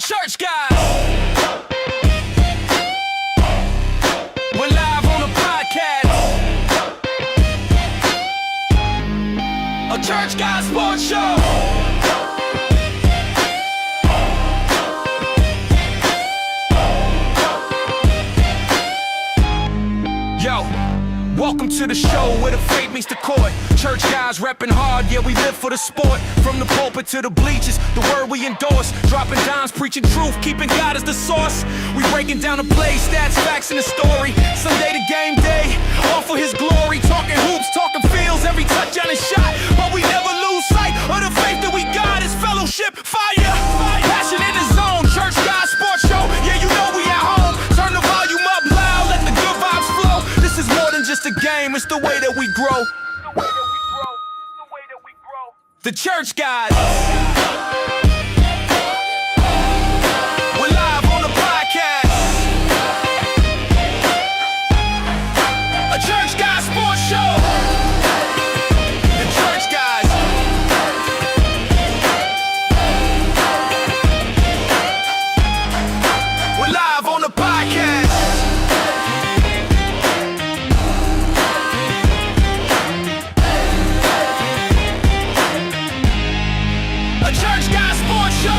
Church guys. We're live on a podcast. A Church Guys Sports Show. Welcome to the show where the faith meets the court. Church guys repping hard, yeah, we live for the sport. From the pulpit to the bleachers, the word we endorse. Dropping dimes, preaching truth, keeping God as the source. We breaking down the play, stats, facts, and the story. Sunday to game day, all for his glory. Talking hoops, talking fields, every touchdown is shot. But we never lose sight of the faith that we got is fellowship, fire. Passion in the zone, Church Guys Sports Show. Yeah, you know we at home. Turn the volume up loud, let the good vibes flow. This is more than just a game, it's the way that we grow. The Church Guys. We're live on the podcast. A Church Guys Sports Show. The Church Guys. We're live on the podcast. Church Guys Sports Show.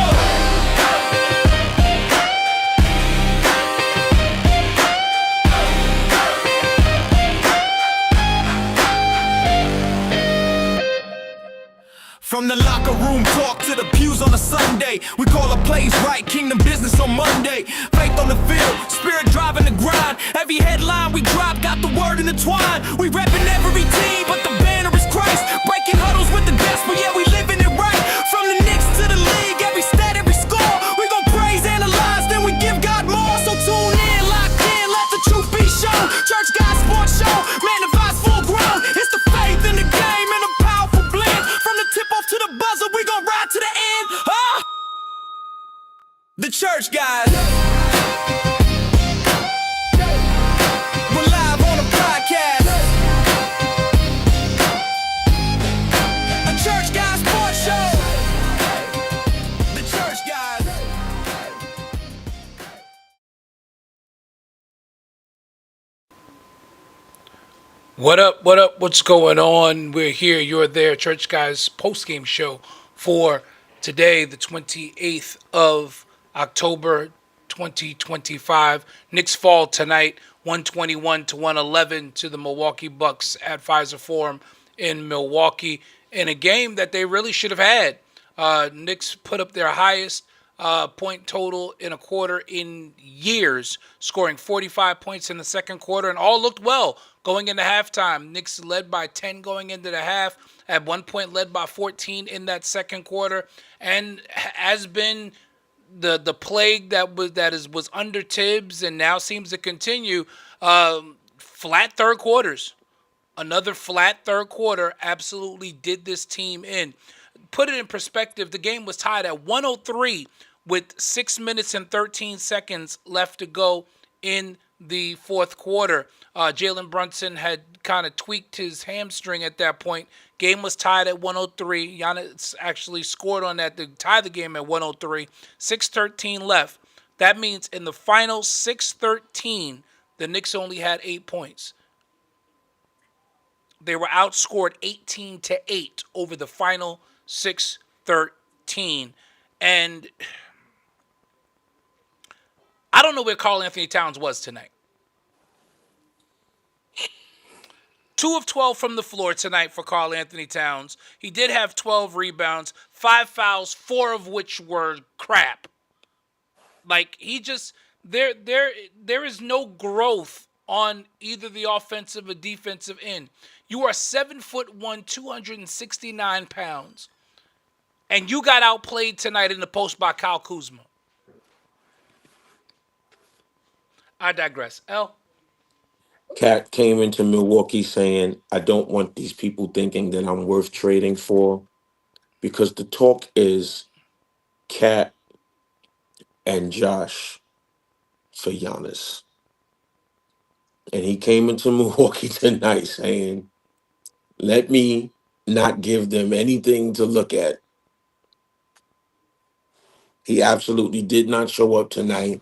From the locker room talk to the pews on a Sunday, we call the plays right, kingdom business on Monday. Faith on the field, spirit driving the grind. Every headline we drop got the word intertwined. We reppin' every team, but the banner is Christ. Breaking huddles with the gospel, yeah, we living it right. From the Knicks to the league, every stat, every score, we gon' praise, analyze, then we give God more. So tune in, lock in, let the truth be shown. Church Guys Sports Show, man, the vibe's full grown. It's the faith in the game and a powerful blend. From the tip off to the buzzer, we gon' ride to the end. The Church Guys. We're live on the podcast. A Church Guys Sports Show. The Church Guys. What up? What up? What's going on? We're here. You're there. Church Guys post-game show for today, the 28th of October, 2025. Knicks fall tonight, 121-111 to the Milwaukee Bucks at Pfizer Forum in Milwaukee in a game that they really should have had. Knicks put up their highest point total in a quarter in years, scoring 45 points in the second quarter, and all looked well going into halftime. Knicks led by 10 going into the half, at one point led by 14 in that second quarter, and has been the plague that was under Tibbs and now seems to continue. Flat third quarters. Another flat third quarter absolutely did this team in. Put it in perspective, the game was tied at 103 with 6 minutes and 13 seconds left to go in the fourth quarter. Jalen Brunson had kind of tweaked his hamstring at that point. Game was tied at 103. Giannis actually scored on that to tie the game at 103. 6:13 left. That means in the final 6:13, the Knicks only had 8 points. They were outscored 18-8 over the final 6:13. And I don't know where Karl Anthony Towns was tonight. 2 of 12 from the floor tonight for Karl Anthony Towns. He did have 12 rebounds, 5 fouls, 4 of which were crap. Like, he just, there is no growth on either the offensive or defensive end. You are 7'1", 269 pounds. And you got outplayed tonight in the post by Kyle Kuzma. I digress. L? Cat came into Milwaukee saying, I don't want these people thinking that I'm worth trading for, because the talk is Cat and Josh for Giannis. And he came into Milwaukee tonight saying, let me not give them anything to look at. He absolutely did not show up tonight.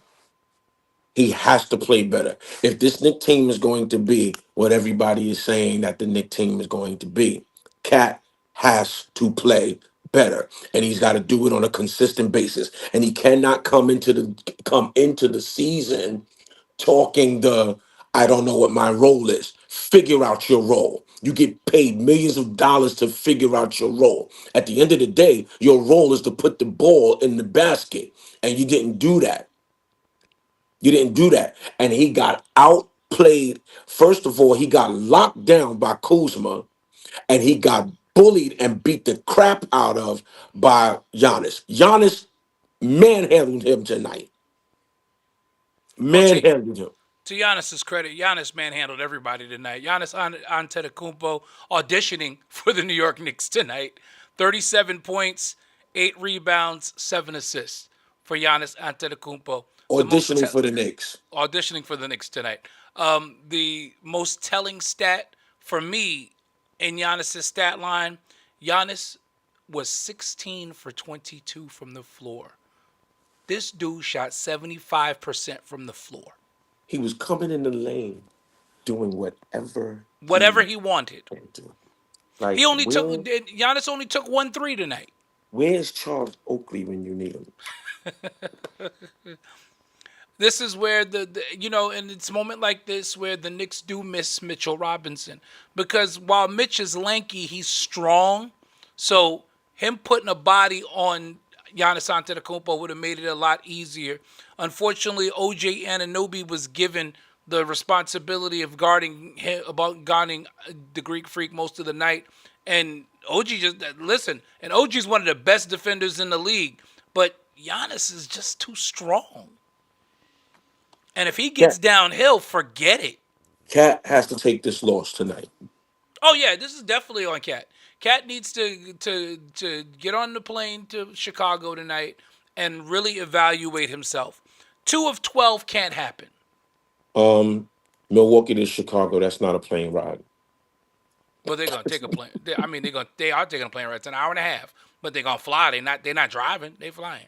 He has to play better. If this Nick team is going to be what everybody is saying that the Nick team is going to be, Cat has to play better, and he's got to do it on a consistent basis. And he cannot come into the season talking the I don't know what my role is. Figure out your role. You get paid millions of dollars to figure out your role. At the end of the day, your role is to put the ball in the basket, and you didn't do that. You didn't do that. And he got outplayed. First of all, he got locked down by Kuzma, and he got bullied and beat the crap out of by Giannis. Giannis manhandled him tonight. Well, Manhandled him. to Giannis's credit, Giannis manhandled everybody tonight. Giannis Antetokounmpo auditioning for the New York Knicks tonight. 37 points, 8 rebounds, 7 assists for Giannis Antetokounmpo. Auditioning for the Knicks. Auditioning for the Knicks tonight. The most telling stat for me in Giannis's stat line, Giannis was 16 for 22 from the floor. This dude shot 75% from the floor. He was coming in the lane, doing whatever He wanted. can do. He Like, only took Giannis only took 1 3 tonight. where's Charles Oakley when you need him? This is where and it's a moment like this where the Knicks do miss Mitchell Robinson, because while Mitch is lanky, he's strong. So him putting a body on Giannis Antetokounmpo would have made it a lot easier. Unfortunately, OJ Anunoby was given the responsibility of guarding the Greek Freak most of the night, and OG just listen. And OG's one of the best defenders in the league, but Giannis is just too strong. And if he gets downhill, forget it. Cat has to take this loss tonight. Oh yeah, this is definitely on Cat. Cat needs to get on the plane to Chicago tonight and really evaluate himself. 2 of 12 can't happen. Milwaukee to Chicago, that's not a plane ride. But they're gonna take a plane. They are taking a plane ride. It's an hour and a half, but they're gonna fly. They're not driving. They flying.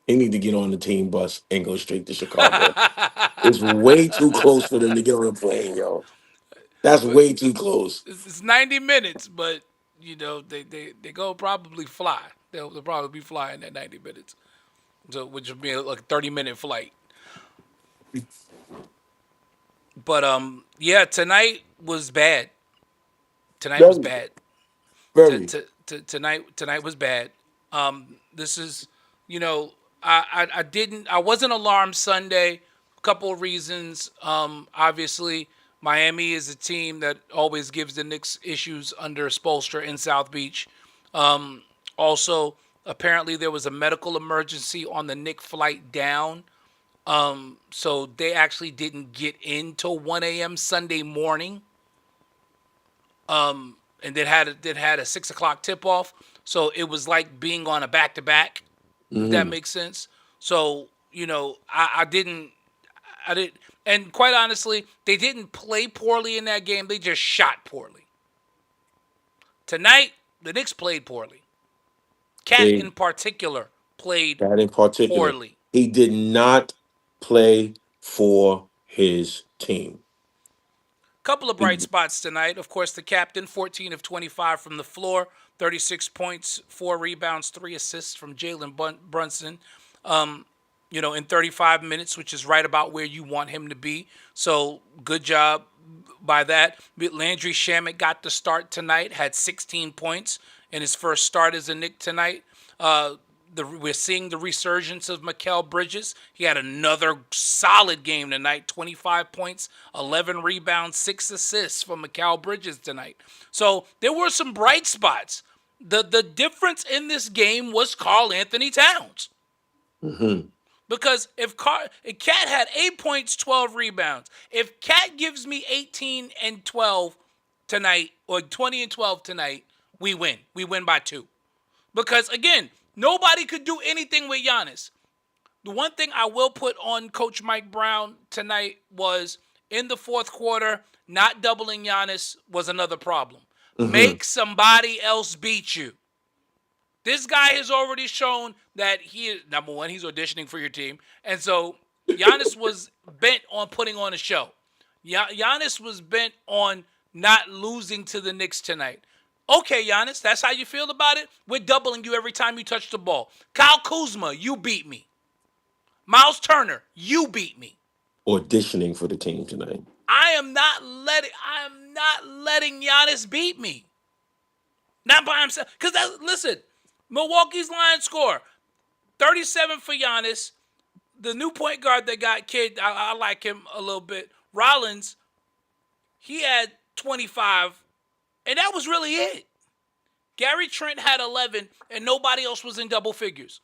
They need to get on the team bus and go straight to Chicago. It's way too close for them to get on a plane, yo. That's But way too close. it's 90 minutes, but they go probably fly. They'll probably be flying that 90 minutes, so which would be like a 30-minute flight. But yeah, tonight was bad. Tonight was Very, bad. very. Tonight was bad. This is, I wasn't alarmed Sunday. A couple of reasons. Obviously, Miami is a team that always gives the Knicks issues under Spoelstra in South Beach. Also, apparently there was a medical emergency on the Knicks flight down. So they actually didn't get in till 1 a.m. Sunday morning. And then had a 6 o'clock tip off. So it was like being on a back to back. If that makes sense. So I didn't, and quite honestly, they didn't play poorly in that game. They just shot poorly. Tonight, the Knicks played poorly. Cat in particular played poorly. He did not play for his team. Couple of bright spots tonight. Of course, the captain, 14 of 25 from the floor, 36 points, 4 rebounds, 3 assists from Jalen Brunson. In 35 minutes, which is right about where you want him to be. So good job by that. Landry Shamet got the start tonight, had 16 points in his first start as a Knick tonight. We're seeing the resurgence of Mikal Bridges. He had another solid game tonight, 25 points, 11 rebounds, 6 assists from Mikal Bridges tonight. So there were some bright spots. The difference in this game was Karl-Anthony Towns. Mm-hmm. Because if Cat had 8 points, 12 rebounds, if Cat gives me 18 and 12 tonight, or 20 and 12 tonight, we win. We win by 2. Because, again, nobody could do anything with Giannis. The one thing I will put on Coach Mike Brown tonight was, in the fourth quarter, not doubling Giannis was another problem. Mm-hmm. Make somebody else beat you. This guy has already shown that he is, number one, he's auditioning for your team. And so Giannis was bent on putting on a show. Giannis was bent on not losing to the Knicks tonight. Okay, Giannis, that's how you feel about it? We're doubling you every time you touch the ball. Kyle Kuzma, you beat me. Miles Turner, you beat me. Auditioning for the team tonight. I am not letting Giannis beat me. Not by himself. Because listen, Milwaukee's line score 37 for Giannis. The new point guard that got kid, I like him a little bit. Rollins, he had 25, and that was really it. Gary Trent had 11, and nobody else was in double figures,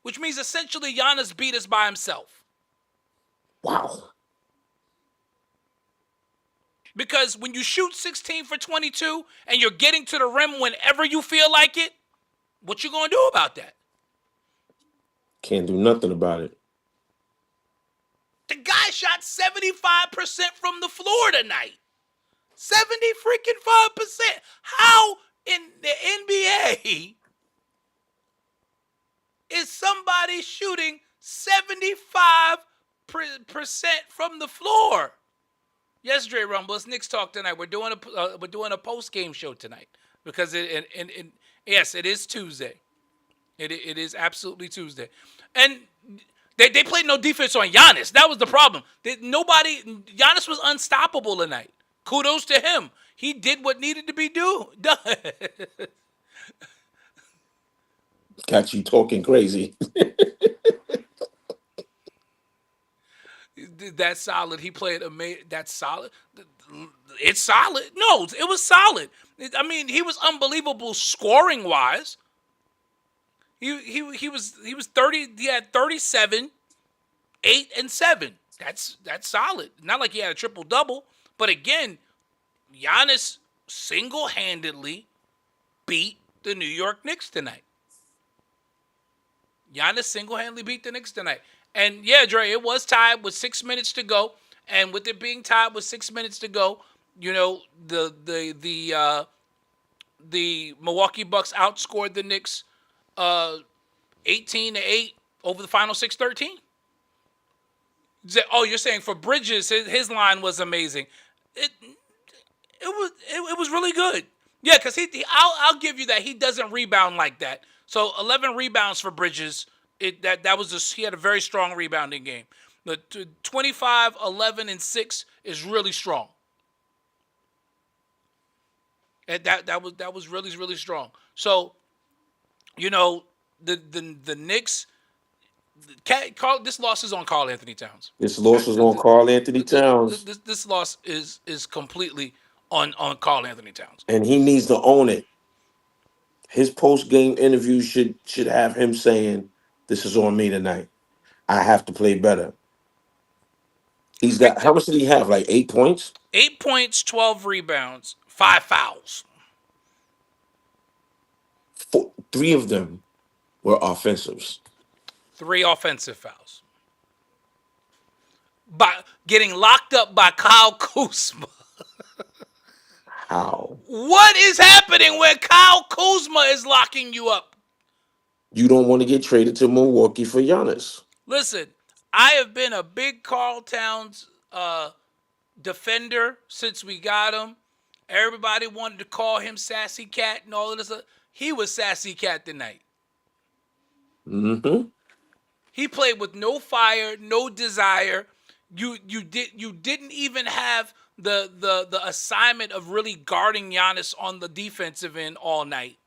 which means essentially Giannis beat us by himself. Wow. Because when you shoot 16 for 22 and you're getting to the rim whenever you feel like it, what you gonna do about that? Can't do nothing about it. The guy shot 75% from the floor tonight. 70 freaking 5%. How in the NBA is somebody shooting 75% from the floor? Yes, Dre Rumble, it's Knicks Talk tonight. We're doing a post game show tonight because yes, it is Tuesday. It is absolutely Tuesday, and they played no defense on Giannis. That was the problem. Giannis was unstoppable tonight. Kudos to him. He did what needed to be done. Got you talking crazy. That's solid. He played amazing. That's solid. It's solid. No, it was solid. I mean, he was unbelievable scoring wise. He was 30. He had 37, 8 and 7. That's solid. Not like he had a triple double, but again, Giannis single-handedly beat the New York Knicks tonight. Giannis single-handedly beat the Knicks tonight. And yeah, Dre, it was tied with 6 minutes to go. And with it being tied with 6 minutes to go, you know, the Milwaukee Bucks outscored the Knicks 18-8 over the final 6-13. Oh, you're saying for Bridges, his line was amazing. It was really good. Yeah, because I'll give you that he doesn't rebound like that. So 11 rebounds for Bridges. He had a very strong rebounding game. The 25, 11, and 6 is really strong. And that was really, really strong. So, you know, the Knicks. This loss is on Karl Anthony Towns. This loss was on Karl Anthony Towns. This loss is completely on Karl Anthony Towns. And he needs to own it. His post-game interview should have him saying, "This is on me tonight. I have to play better." He's got, how much did he have? Like 8 points? 8 points, 12 rebounds, 5 fouls. 3 of them were offensives. 3 offensive fouls. By getting locked up by Kyle Kuzma. How? What is happening when Kyle Kuzma is locking you up? You don't want to get traded to Milwaukee for Giannis. Listen, I have been a big Karl Towns defender since we got him. Everybody wanted to call him Sassy Cat and all of this. He was Sassy Cat tonight. Mm-hmm. He played with no fire, no desire. You didn't even have the assignment of really guarding Giannis on the defensive end all night.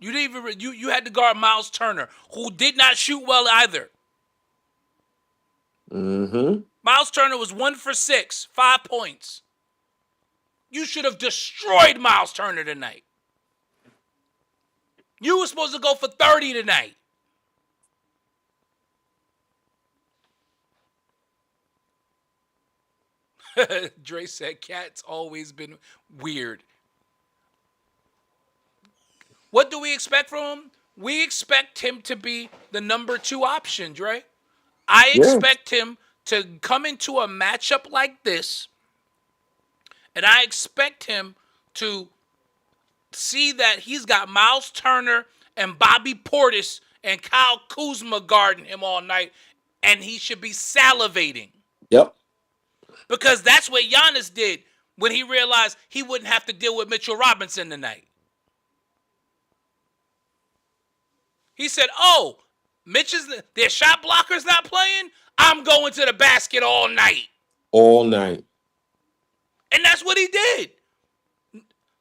You didn't even you had to guard Miles Turner, who did not shoot well either. Mm-hmm. Miles Turner was 1 for 6, 5 points. You should have destroyed Miles Turner tonight. You were supposed to go for 30 tonight. Dre said, Cat's always been weird. What do we expect from him? We expect him to be the number 2 option, Dre. I expect him to come into a matchup like this, and I expect him to see that he's got Miles Turner and Bobby Portis and Kyle Kuzma guarding him all night, and he should be salivating Yep. because that's what Giannis did when he realized he wouldn't have to deal with Mitchell Robinson tonight. He said, "Oh, their shot blocker's not playing. I'm going to the basket all night." All night. And that's what he did.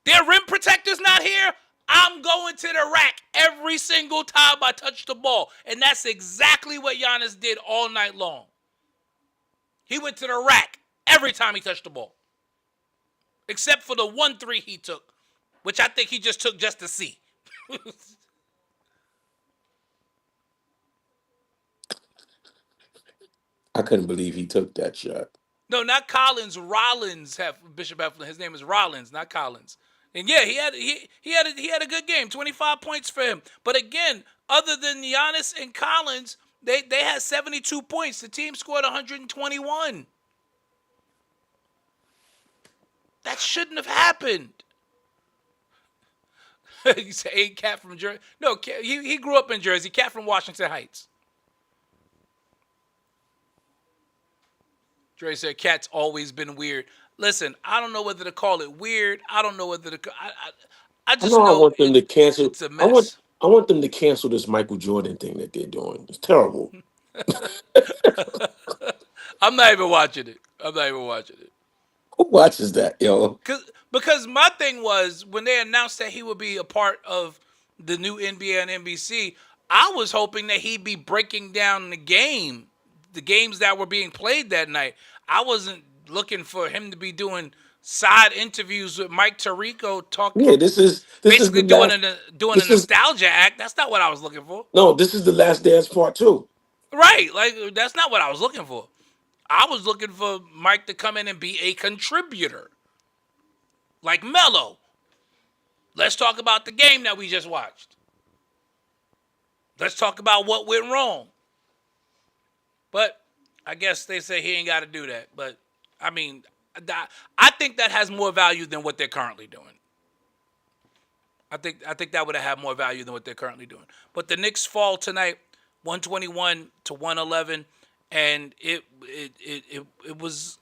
Their rim protector's not here. I'm going to the rack every single time I touch the ball. And that's exactly what Giannis did all night long. He went to the rack every time he touched the ball. Except for the 1-3 he took, which I think he just took just to see. I couldn't believe he took that shot. No, not Collins. Rollins. Bishop Heflin. His name is Rollins, not Collins. And yeah, he had a good game. 25 points for him. But again, other than Giannis and Collins, they had 72 points. The team scored 121. That shouldn't have happened. You say, "Hey, cat from Jersey." No, he grew up in Jersey. Cat from Washington Heights. Dre said, "Cat's always been weird." Listen, I don't know whether to call it weird. I don't know whether to. I I just know I know want them to cancel. it's a I want mess. I want them to cancel this Michael Jordan thing that they're doing. It's terrible. I'm not even watching it. I'm not even watching it. Who watches that, yo? Because my thing was when they announced that he would be a part of the new NBA and NBC, I was hoping that he'd be breaking down the games that were being played that night. I wasn't looking for him to be doing side interviews with Mike Tirico, Yeah, this is basically the last. doing a This is nostalgia act. That's not what I was looking for. no. This is the Last Dance Part Two. Right, like that's not what I was looking for. I was looking for Mike to come in and be a contributor. Like Melo. Let's talk about the game that we just watched. Let's talk about what went wrong. But I guess they say he ain't got to do that. But I mean, I think that has more value than what they're currently doing. I think that would have had more value than what they're currently doing. But the Knicks fall tonight, 121 to 111, and it was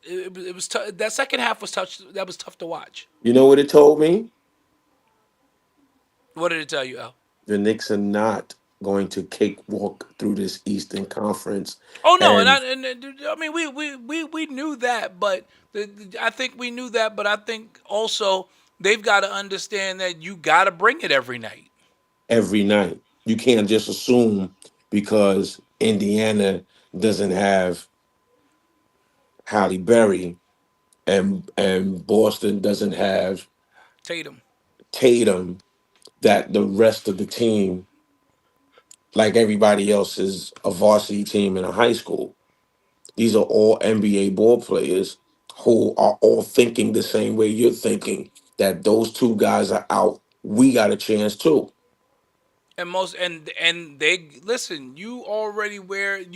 tough. That second half was tough. That was tough to watch. You know what it told me? What did it tell you, Al? The Knicks are not going to cakewalk through this Eastern Conference, Oh no, and and I mean we knew that, but I think we knew that, but I think also they've got to understand that you got to bring it every night. every night you can't just assume because Indiana doesn't have Halle Berry and Boston doesn't have Tatum. Tatum that the rest of the team, like everybody else, is a varsity team in a high school. These are all NBA ball players who are all thinking the same way you're thinking that those two guys are out. We got a chance too. And they listen. You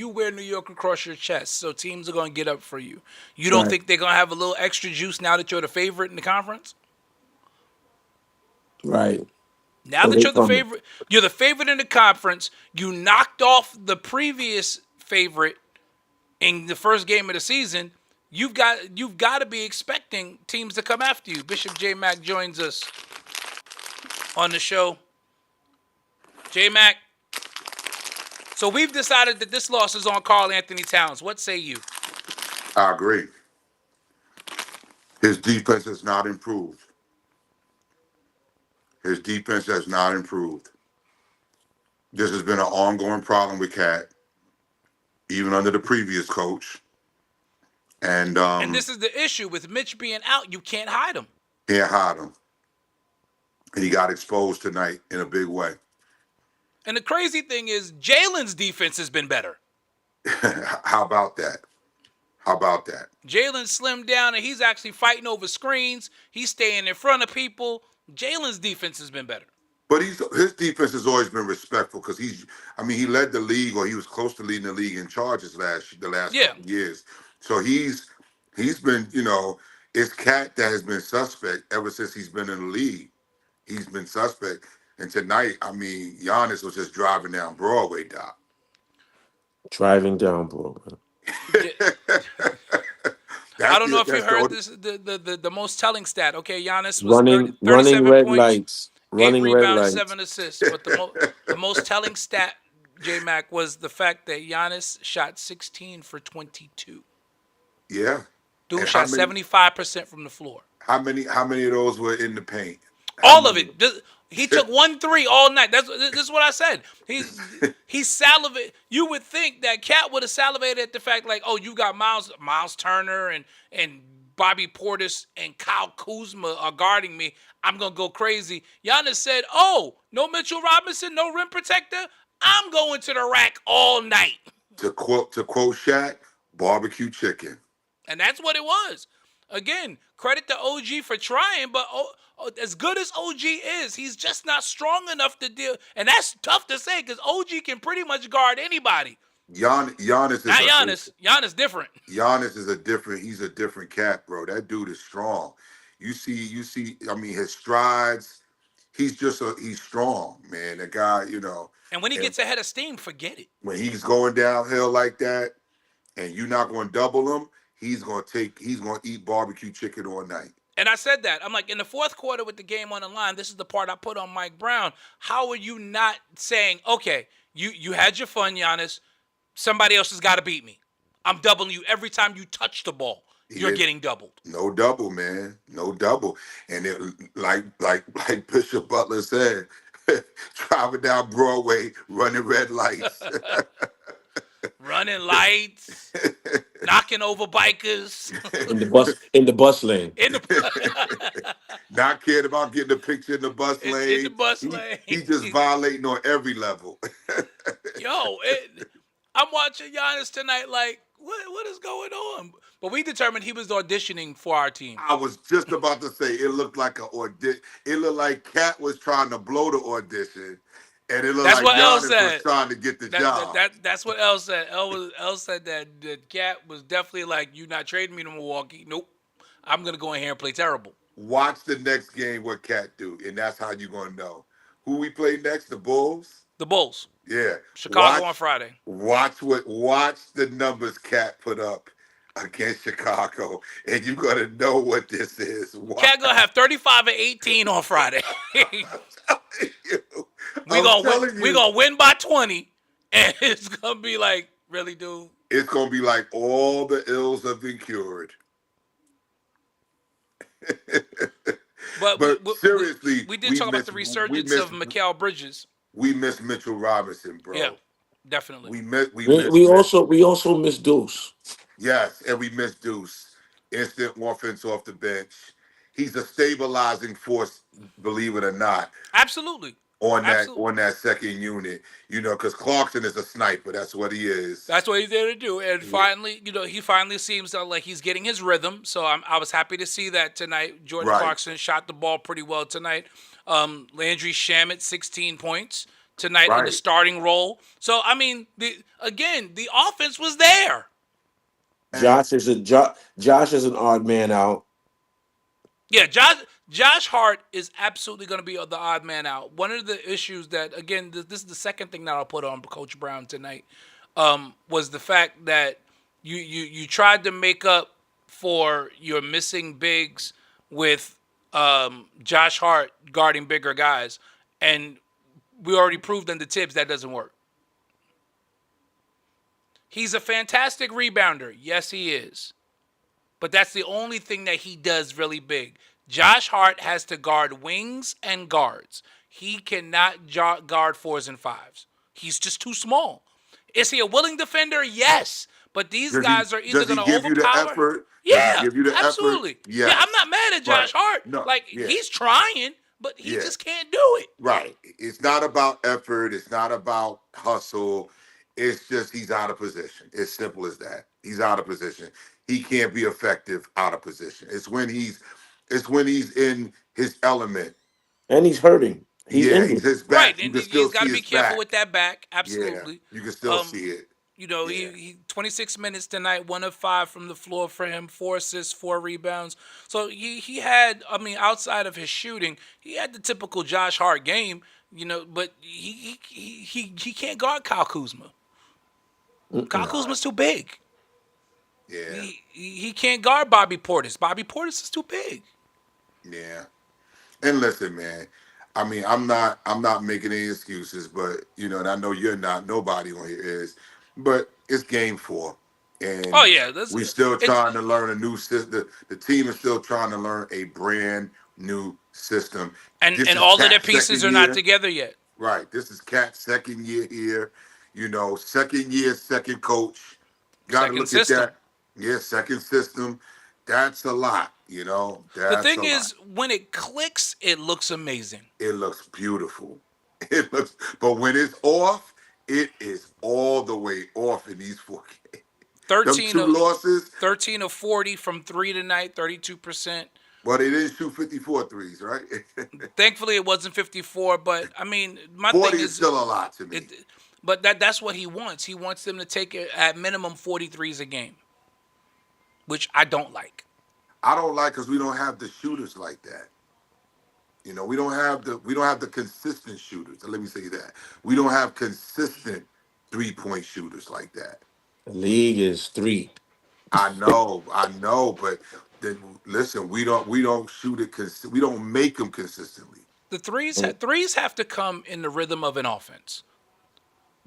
wear New York across your chest, so teams are gonna get up for you. You don't Right. think they're gonna have a little extra juice now that you're the favorite in the conference? Right. Now So that they coming. you're the favorite in the conference. You knocked off the previous favorite in the first game of the season. You've got to be expecting teams to come after you. Bishop J Mac joins us on the show. J Mac. So we've decided that this loss is on Karl Anthony Towns. What say you? I agree. His defense has not improved. His defense has not improved. This has been an ongoing problem with Cat, even under the previous coach. And And this is the issue with Mitch being out. You can't hide him. can't hide him. And he got exposed tonight in a big way. And the crazy thing is, Jalen's defense has been better. How about that? How about that? Jalen slimmed down and he's actually fighting over screens. He's staying in front of people. Jalen's defense has been better. But his defense has always been respectful because he led the league, or he was close to leading the league in charges the last Yeah. couple of years. So he's been, it's Cat that has been suspect ever since he's been in the league. He's been suspect. And tonight, I mean, Giannis was just driving down Broadway, Doc. Driving down, bro. Yeah. I don't know if you That's the heard only, this. The most telling stat. Okay, Giannis was Running 37 red points, lights. 8 Running red rebounds, lights. 7 assists. But the most telling stat, J Mac, was the fact that Giannis shot 16 for 22. yeah. Dude And shot 75% from the floor. how many of those were in the paint? How All of many? it. He took 1 3 all night. This is what I said. He salivated. You would think that Cat would have salivated at the fact like, oh, you got Miles Turner and Bobby Portis and Kyle Kuzma are guarding me. I'm gonna go crazy. Giannis said, oh, no Mitchell Robinson, no rim protector. I'm going to the rack all night. To quote Shaq, barbecue chicken. And that's what it was. Again, credit to OG for trying, but as good as OG is, he's just not strong enough to deal. And that's tough to say because OG can pretty much guard anybody. Giannis Not is Giannis. Giannis different. Giannis is he's a different cat, bro. That dude is strong. You see, I mean, his strides, he's strong, man. The guy, And when he and gets ahead of steam, forget it. when he's going downhill like that, and you're not going to double him, he's going to eat barbecue chicken all night. And I said that. I'm like, in the fourth quarter with the game on the line, this is the part I put on Mike Brown. How are you not saying, okay, you had your fun, Giannis. Somebody else has got to beat me. I'm doubling you every time you touch the ball. You're getting doubled. No double, man. No double. And it like Bishop Butler said, driving down Broadway, running red lights. Running lights, knocking over bikers. In the bus lane. In the Not caring about getting a picture in the bus lane. in the bus lane. He just violating on every level. Yo, I'm watching Giannis tonight like, what is going on? But we determined he was auditioning for our team. I was just about to say it looked like an audition. It looked like Cat was trying to blow the audition, and it looked That's like what El Giannis said. was trying to get the job. That's what El said. El said that Cat was definitely like, you not trading me to Milwaukee. Nope. I'm going to go in here and play terrible. Watch the next game what Cat do, and that's how you're going to know. Who we play next? The Bulls? The Bulls. Yeah. Chicago on Friday. Watch the numbers Cat put up against Chicago, and you're gonna know what this is. Cat gonna have 35 and 18 on Friday. We're gonna win by 20, and it's gonna be like, really, dude? It's gonna be like all the ills have been cured. But seriously, we did talk about the resurgence of Mikal Bridges. We miss Mitchell Robinson, bro. Yeah, definitely. We also miss Deuce. Yes, and we miss Deuce. Instant offense off the bench. He's a stabilizing force, believe it or not. Absolutely. On that second unit, because Clarkson is a sniper. That's what he is. That's what he's there to do. And finally, he finally seems like he's getting his rhythm. So I was happy to see that tonight. Jordan Clarkson shot the ball pretty well tonight. Landry Shamet, 16 points tonight in the starting role. So I mean, the offense was there. Josh is an odd man out. Yeah, Josh Hart is absolutely going to be the odd man out. One of the issues that, again, this is the second thing that I'll put on Coach Brown tonight, was the fact that you tried to make up for your missing bigs with Josh Hart guarding bigger guys, and we already proved under Tibbs that doesn't work. He's a fantastic rebounder. Yes, he is. But that's the only thing that he does really big. Josh Hart has to guard wings and guards. He cannot guard 4s and 5s. He's just too small. Is he a willing defender? Yes. But these guys are either going to overpower. Does he give you the effort? Yeah, give you the absolutely. Effort? Yes. Yeah, I'm not mad at Josh Hart. No, he's trying, but he just can't do it. Right. It's not about effort. It's not about hustle. It's just he's out of position. It's simple as that. He's out of position. He can't be effective out of position. It's when he's in his element. And he's hurting. He's his back. Right, and he's got to be careful with that back. Absolutely. Yeah, you can still see it. You know, Yeah. he 26 minutes tonight, 1 of 5 from the floor for him, 4 assists, 4 rebounds. So he had, I mean, outside of his shooting, he had the typical Josh Hart game. You know, but he can't guard Kyle Kuzma. Kyle Mm-mm. Nah. Kuzma's too big. Yeah. He can't guard Bobby Portis. Bobby Portis is too big. Yeah. And listen, man. I mean, I'm not making any excuses, but and I know you're not. Nobody on here is, but it's game 4, Oh and yeah, that's we still it's trying to learn a new system. The team is still trying to learn a brand new system. This and is all of their Cat's pieces second are not year, together yet. right? This is Cat's second year here. Second year, second coach. Got to Second look at system. that. Yeah, second system. That's a lot. The That's a thing lot. is, when it clicks, it looks amazing. It looks beautiful. But when it's off, it is all the way off in these 4K. Them 13 two of losses, 13 of 40 from three tonight, 32%. but they didn't shoot 54 threes, right? Thankfully, it wasn't 54. But I mean, my 40 thing is is, still a lot to me. it. But that's what he wants. He wants them to take it at minimum 43s a game, which I don't like. I don't like because we don't have the shooters like that. We don't have the consistent shooters. Let me say that. We don't have consistent 3-point shooters like that. The league is 3. I know, but then listen, we don't shoot it. We don't make them consistently. The threes Mm. threes have to come in the rhythm of an offense.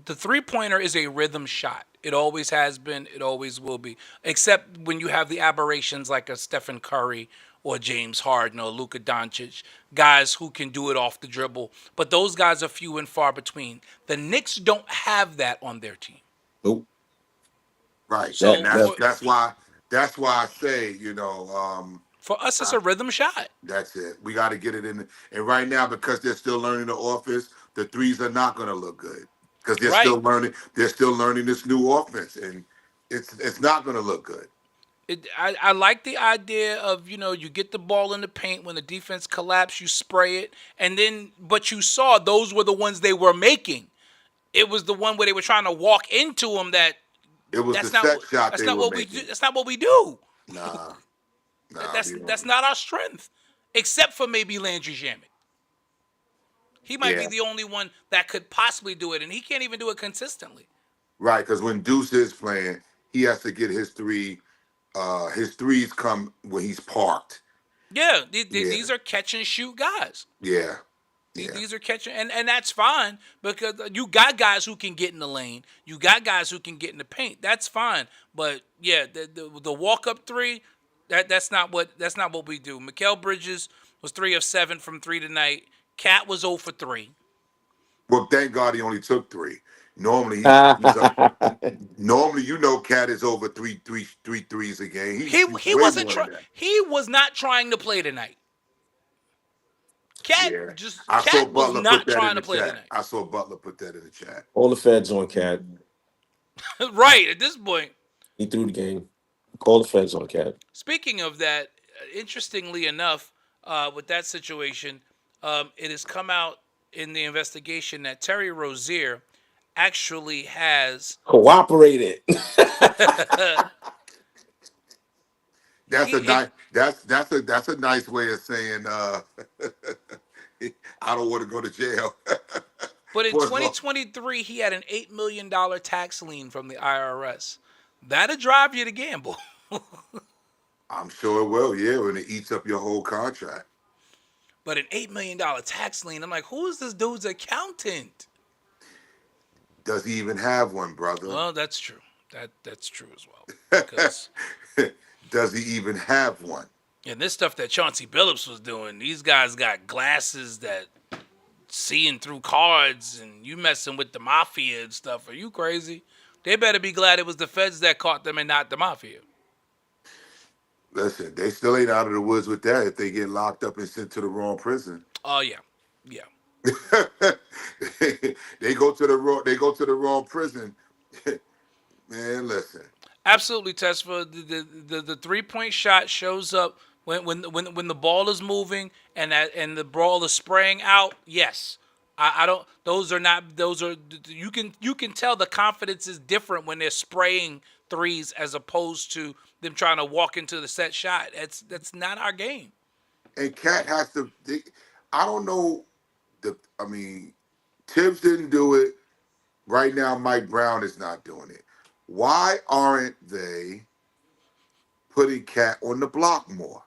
The three-pointer is a rhythm shot. It always has been. It always will be. Except when you have the aberrations like a Stephen Curry or James Harden or Luka Doncic, guys who can do it off the dribble. But those guys are few and far between. The Knicks don't have that on their team. Nope. Right, and So That that's for that that's why that's why I say for us, it's uh, a rhythm shot. that's it. We got to get it in. And right now, because they're still learning the offense, the threes are not going to look good because they're Right. still learning. They're still learning this new offense, and it's not going to look good. I like the idea of, you get the ball in the paint when the defense collapse, you spray it, and then but you saw those were the ones they were making. It was the one where they were trying to walk into them that It was the that's not set shot that's they not were what we do. making. That's not what we do. Nah, nah, That's we that's don't. not our strength, except for maybe Landry Shamet. He might be Yeah, the only one that could possibly do it, and he can't even do it consistently. right. Because when Deuce is playing, he has to get his three. His threes come when he's parked. Yeah, Yeah, these are catch and shoot guys. yeah, yeah. These are catching, and that's fine because you got guys who can get in the lane. You got guys who can get in the paint. That's fine. But yeah, the walk up three, that's not what we do. Mikal Bridges was 3 of 7 from three tonight. Cat was 0 for 3. Well, thank God he only took three. Normally he's up. Normally, Cat is over three threes a game. He shoots He way wasn't more than trying. that. He was not trying to play tonight. Yeah, I saw Cat was Butler put not that in trying the to play chat. tonight. I saw Butler put that in the chat. all the feds on Cat. Right at this point. He threw the game. Call the feds on Cat. Speaking of that, interestingly enough, with that situation, it has come out in the investigation that Terry Rozier actually has Cooperated. That's he, a he nice. That's a nice way of saying I don't want to go to jail. but in For as long- 2023 he had an $8 million tax lien from the IRS. That'll drive you to gamble. I'm sure it will. Yeah, when it eats up your whole contract. But an $8 million tax lien, I'm like, who is this dude's accountant? Does he even have one, brother? Well, that's true. That's true as well. Because Does he even have one? and this stuff that Chauncey Billups was doing, these guys got glasses that seeing through cards, and you messing with the mafia and stuff. Are you crazy? They better be glad it was the feds that caught them and not the mafia. Listen, they still ain't out of the woods with that if they get locked up and sent to the wrong prison. Oh yeah, yeah. They go to the wrong prison. Man, listen. Absolutely, Tesfa. The 3-point shot shows up when the ball is moving and the ball is spraying out. Yes, I don't. Those are not. Those are. You can tell the confidence is different when they're spraying threes as opposed to them trying to walk into the set shot. That's not our game. And Cat has to. I don't know. I mean, Tibbs didn't do it. Right now, Mike Brown is not doing it. Why aren't they putting Cat on the block more?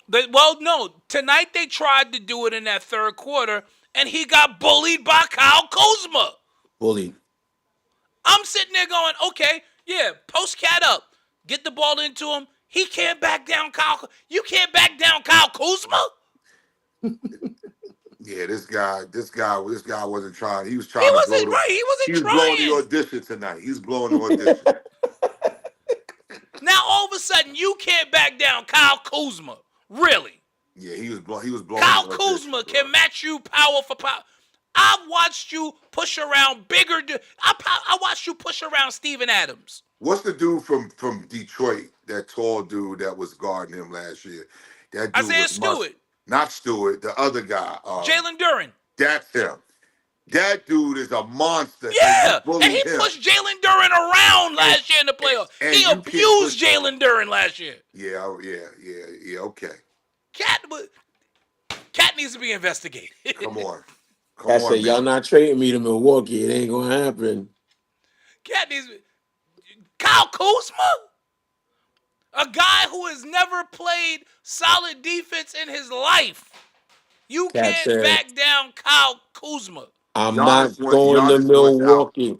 Well, no. Tonight they tried to do it in that third quarter, and he got bullied by Kyle Kuzma. Bully. I'm sitting there going, okay, yeah, post Cat up, get the ball into him. He can't back down Kyle. You can't back down Kyle Kuzma. Yeah, this guy wasn't trying. He was He trying to blow wasn't the. right. He He wasn't was blowing the trying. audition tonight. He was blowing the audition. Now all of a sudden you can't back down Kyle Kuzma. Really? Yeah, he was blowing Kyle the audition, Kuzma bro. can match you power for power. I've watched you push around bigger. I watched you push around Steven Adams. What's the dude from Detroit? That tall dude that was guarding him last year. That dude Isaiah was Stewart. not Stewart, the other guy. Jalen Duren. That's him. That dude is a monster, and you Yeah, and bully he him. pushed Jalen Duren around last year in the playoffs. and He you can't abused push- Jalen Duren last year. Yeah. Okay, Cat needs to be investigated. come on, I said, y'all man. not trading me to Milwaukee. It ain't gonna happen. Cat needs to. Kyle Kuzma, a guy who has never played solid defense in his life. You Cat can't said, back down Kyle Kuzma. I'm not going to Giannis wants out. Milwaukee.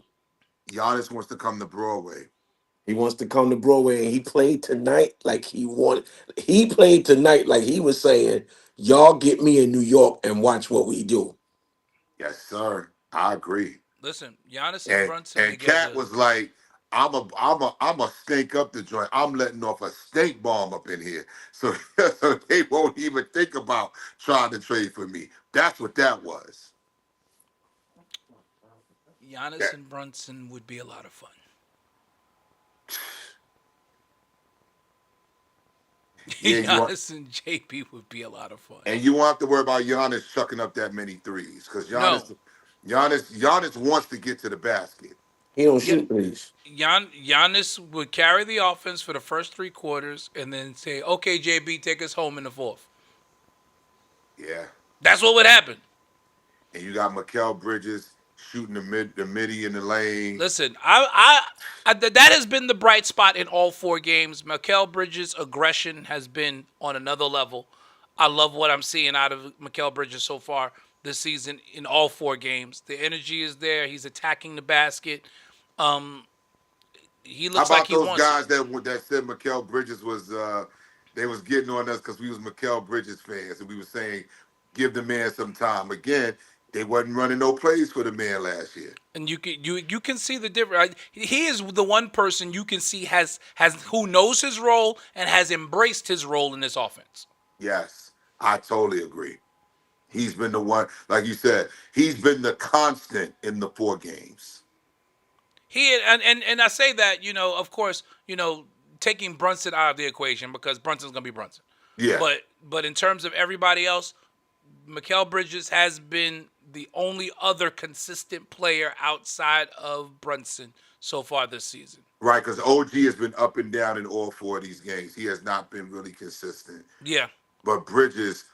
Giannis wants to come to Broadway. He wants to come to Broadway, and he played tonight like he wanted. He played tonight like he was saying, "Y'all get me in New York and watch what we do." Yes, sir. I agree. Listen, Giannis and Brunson And together. Cat was like, I'm a stink up the joint. I'm letting off a stink bomb up in here. So, so they won't even think about trying to trade for me. That's what that was. Giannis Yeah. and Brunson would be a lot of fun. Yeah, you want, Giannis and JB would be a lot of fun. and you won't have to worry about Giannis chucking up that many threes because Giannis wants to get to the basket. He don't Yeah. shoot threes. Giannis would carry the offense for the first three quarters and then say, okay, JB, take us home in the fourth. Yeah. That's what would happen. And you got Mikal Bridges shooting the midi in the lane. Listen, that has been the bright spot in all four games. Mikal Bridges' aggression has been on another level. I love what I'm seeing out of Mikal Bridges so far this season in all four games. The energy is there. He's attacking the basket. He How looks about like he those wants guys it. that said Mikal Bridges was they was getting on us because we was Mikal Bridges fans and we were saying give the man some time. Again, they wasn't running no plays for the man last year. And you can see the difference. He is the one person you can see has who knows his role and has embraced his role in this offense. Yes, I totally agree. He's been the one, like you said, he's been the constant in the 4 games. And I say that, of course, taking Brunson out of the equation because Brunson's gonna be Brunson. Yeah. But in terms of everybody else, Mikal Bridges has been the only other consistent player outside of Brunson so far this season. Right, because OG has been up and down in all 4 of these games. He has not been really consistent. Yeah. But Bridges,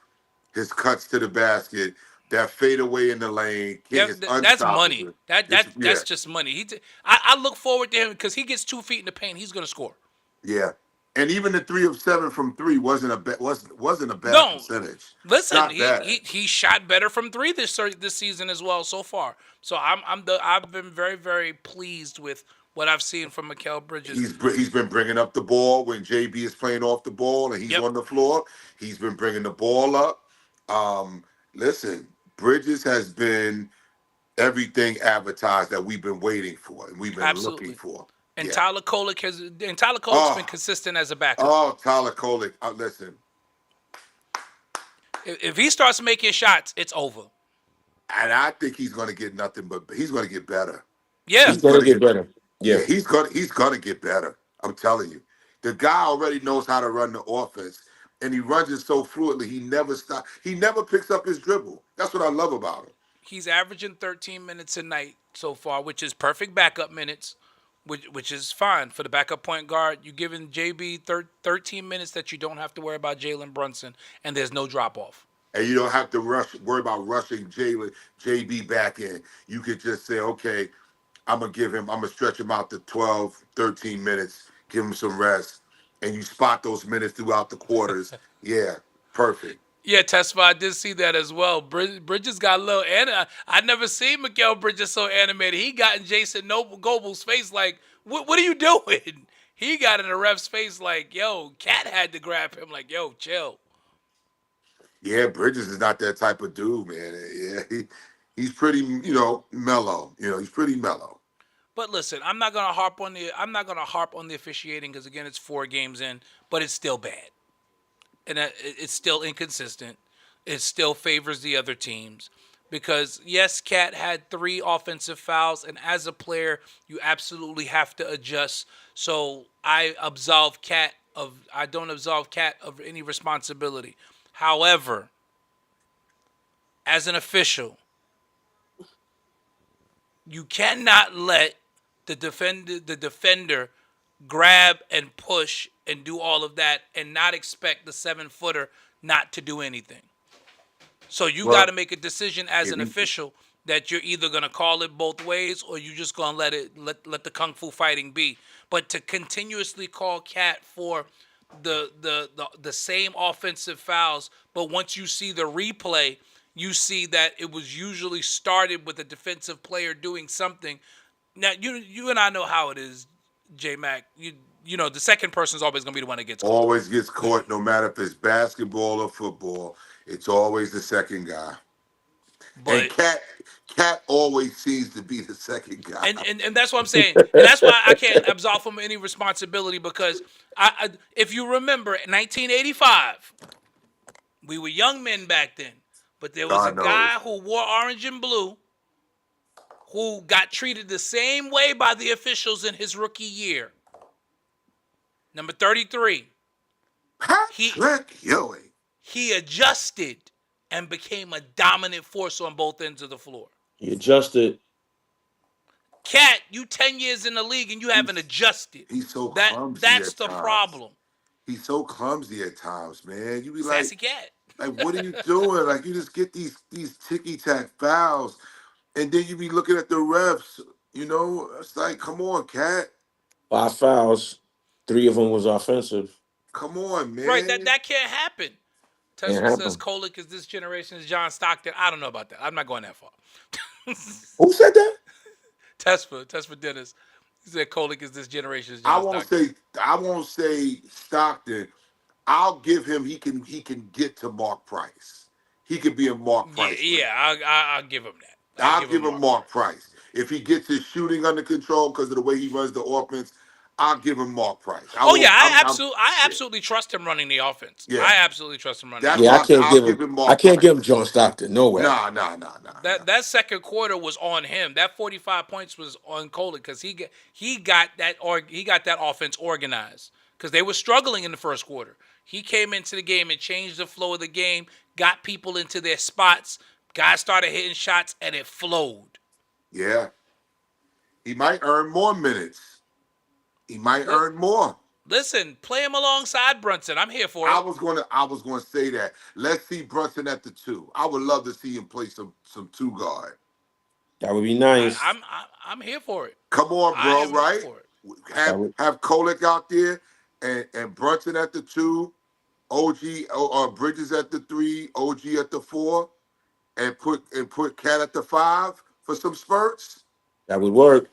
his cuts to the basket, that fadeaway in the lane, Yeah, is that's money. unstoppable. That's just money. I look forward to him because he gets 2 feet in the paint. He's gonna score. Yeah. And even the 3 of 7 from 3 wasn't a bad No. percentage. Listen, Not bad. he shot better from 3 this season as well so far. So I've been very, very pleased with what I've seen from Mikal Bridges. He's been bringing up the ball when JB is playing off the ball and he's on the floor. He's been bringing the ball up. Listen, Bridges has been everything advertised that we've been waiting for and we've been looking for. And Yeah. Tyler Kolek has been consistent as a backup. Oh, Tyler Kolek. Listen, If he starts making shots, it's over. and I think he's going to get nothing but he's going to get better. Yeah. He's gonna get better. Yeah. He's gonna get better. I'm telling you, the guy already knows how to run the offense, and he runs it so fluidly. He never stops. He never picks up his dribble. That's what I love about him. He's averaging 13 minutes a night so far, which is perfect backup minutes, which is fine for the backup point guard. You're giving JB 13 minutes that you don't have to worry about Jalen Brunson, and there's no drop off. And you don't have to worry about rushing JB back in. You could just say, okay, I'm gonna stretch him out to 12, 13 minutes, give him some rest, and you spot those minutes throughout the quarters. Yeah, perfect. Yeah, Tesfa, I did see that as well. Bridges got a little, and I never seen Miguel Bridges so animated. He got in Jason Goble's face like, what are you doing? He got in the ref's face like, yo, Cat had to grab him like, yo, chill. Yeah, Bridges is not that type of dude, man. Yeah, he's pretty, mellow. He's pretty mellow. But listen, I'm not gonna harp on the officiating because again, it's 4 games in, but it's still bad, and it's still inconsistent. It still favors the other teams because yes, Cat had 3 offensive fouls, and as a player, you absolutely have to adjust. So I don't absolve Cat of any responsibility. However, as an official, you cannot let the defender grab and push and do all of that and not expect the 7-footer not to do anything. So you got Well, to make a decision as if an he, official that you're either gonna call it both ways or you just gonna let the kung fu fighting be. But to continuously call Cat for the same offensive fouls, but once you see the replay, you see that it was usually started with a defensive player doing something. Now you and I know how it is, J Mac. You know the second person is always gonna be the one that gets caught. always gets caught, no matter if it's basketball or football. It's always the second guy. And But Cat always seems to be the second guy. and that's what I'm saying, and that's why I can't absolve him of any responsibility because if you remember, in 1985, we were young men back then, but there was a God knows. guy who wore orange and blue who got treated the same way by the officials in his rookie year. Number 33, he Patrick Ewing. he adjusted and became a dominant force on both ends of the floor. He adjusted. Cat, you 10 years in the league and you haven't adjusted. He's so That clumsy that's at the times. problem. He's so clumsy at times, man. You be Sassy Cat. what are you doing? Like, you just get these ticky tack fouls, and then you be looking at the refs. It's like, come on, Cat. 5 fouls. 3 of them was offensive. Come on, man. Right, that can't happen. Can't Tesla says happen. Kolick is this generation's John Stockton. I don't know about that. I'm not going that far. Who said that? Tesla Dennis. He said Kolick is this generation's I John won't Stockton. say I won't say Stockton. I'll give him he can get to Mark Price. He could be a Mark Yeah, Price. yeah, I'll give him that. I'll give him Mark Price. If he gets his shooting under control because of the way he runs the offense, I'll give him Mark Price. Oh yeah, I absolutely trust him running the offense. Yeah. I absolutely trust him running. That's The Yeah, why I can't I'll give give him. him Mark I can't Price. give him John Stockton. No way. Nah. That second quarter was on him. That 45 points was on Kolick because he got that offense organized because they were struggling in the first quarter. He came into the game and changed the flow of the game, got people into their spots. Guys started hitting shots and it flowed. Yeah. He might earn more minutes. He might earn more. Listen, play him alongside Brunson. I'm here for it. I was gonna say that. Let's see Brunson at the 2. I would love to see him play some 2 guard. That would be nice. I'm here for it. Come on, I bro, am here right? for it. Have Kolick out there and Brunson at the 2, OG or Bridges at the 3, OG at the 4, and put Cat at the 5 for some spurts. That would work.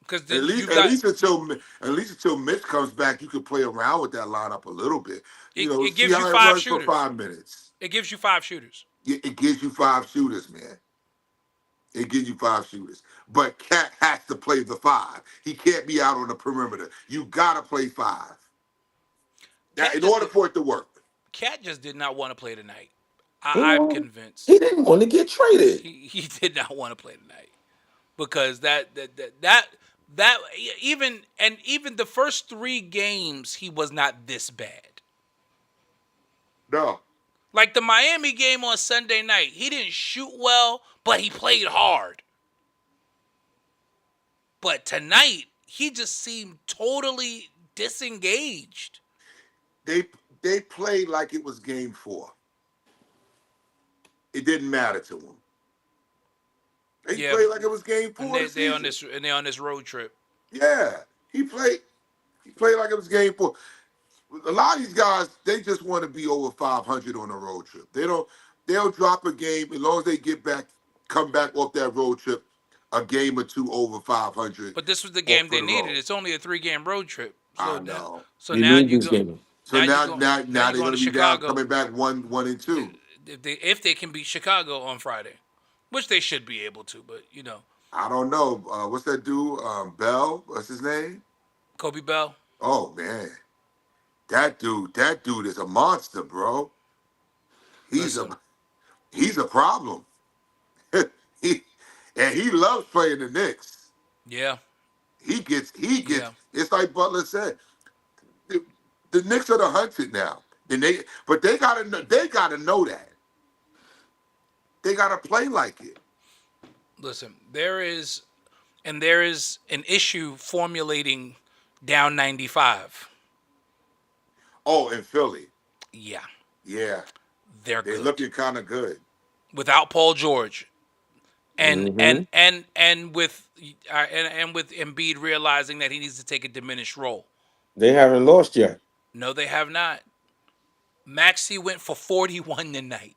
Because At least until Mitch comes back, you could play around with that lineup a little bit. It gives see you how it 5 runs shooters. for 5 minutes. It gives you 5 shooters. It gives you 5 shooters, man. It gives you 5 shooters. But Cat has to play the 5. He can't be out on the perimeter. You gotta play 5. In order for it to work. Cat just did not want to play tonight. He I'm won't- convinced. He didn't want to get traded. He did not want to play tonight because that even the first 3 games he was not this bad. No. Like the Miami game on Sunday night, he didn't shoot well, but he played hard. But tonight, he just seemed totally disengaged. They they played like it was game 4. It didn't matter to him. They Yeah, played like it was game and 4 of the season. they on this road trip. Yeah, he played. He played like it was game 4. A lot of these guys, they just want to be over 500 on a road trip. They don't. They'll drop a game as long as they get back, come back off that road trip, a game or two over 500. But this was the Off game for they the needed. road. It's only a 3-game road trip. I know. So You now need you this go. game. So Now now you're they're going going to to be down, Chicago. coming back 1 and 2. If they can beat Chicago on Friday, which they should be able to, but I don't know. What's that dude? Bell. What's his name? Kobe Bell. Oh man, that dude is a monster, bro. He's Listen, a he's a problem. he and he loves playing the Knicks. yeah, He gets. yeah. It's like Butler said. The, the Knicks are the hunted now. But they gotta know that. They gotta play like it. Listen, there is an issue formulating down 95. Oh, in Philly, Yeah, yeah, they're they're good looking kind of good. without Paul George, and Hmm. with Embiid realizing that he needs to take a diminished role. They haven't lost yet. No, they have not. Maxey went for 41 tonight.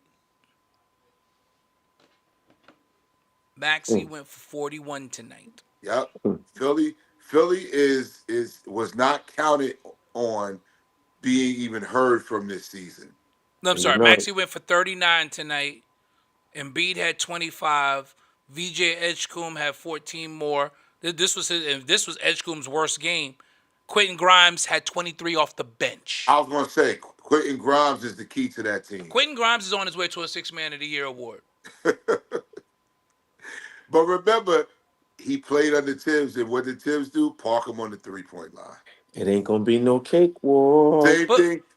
Maxey Mm. went for 41 tonight. Yep. Mm. Philly was not counted on being even heard from this season. No, I'm You're sorry. right. Maxey went for 39 tonight. Embiid had 25. VJ Edgecombe had 14 more. This was Edgecombe's worst game. Quentin Grimes had 23 off the bench. I was gonna say Quentin Grimes is the key to that team. Quentin Grimes is on his way to a Six-Man of the Year award. But remember, he played under Tibbs, and what did Tibbs do? Park him on the 3-point line. It ain't gonna be no cakewalk.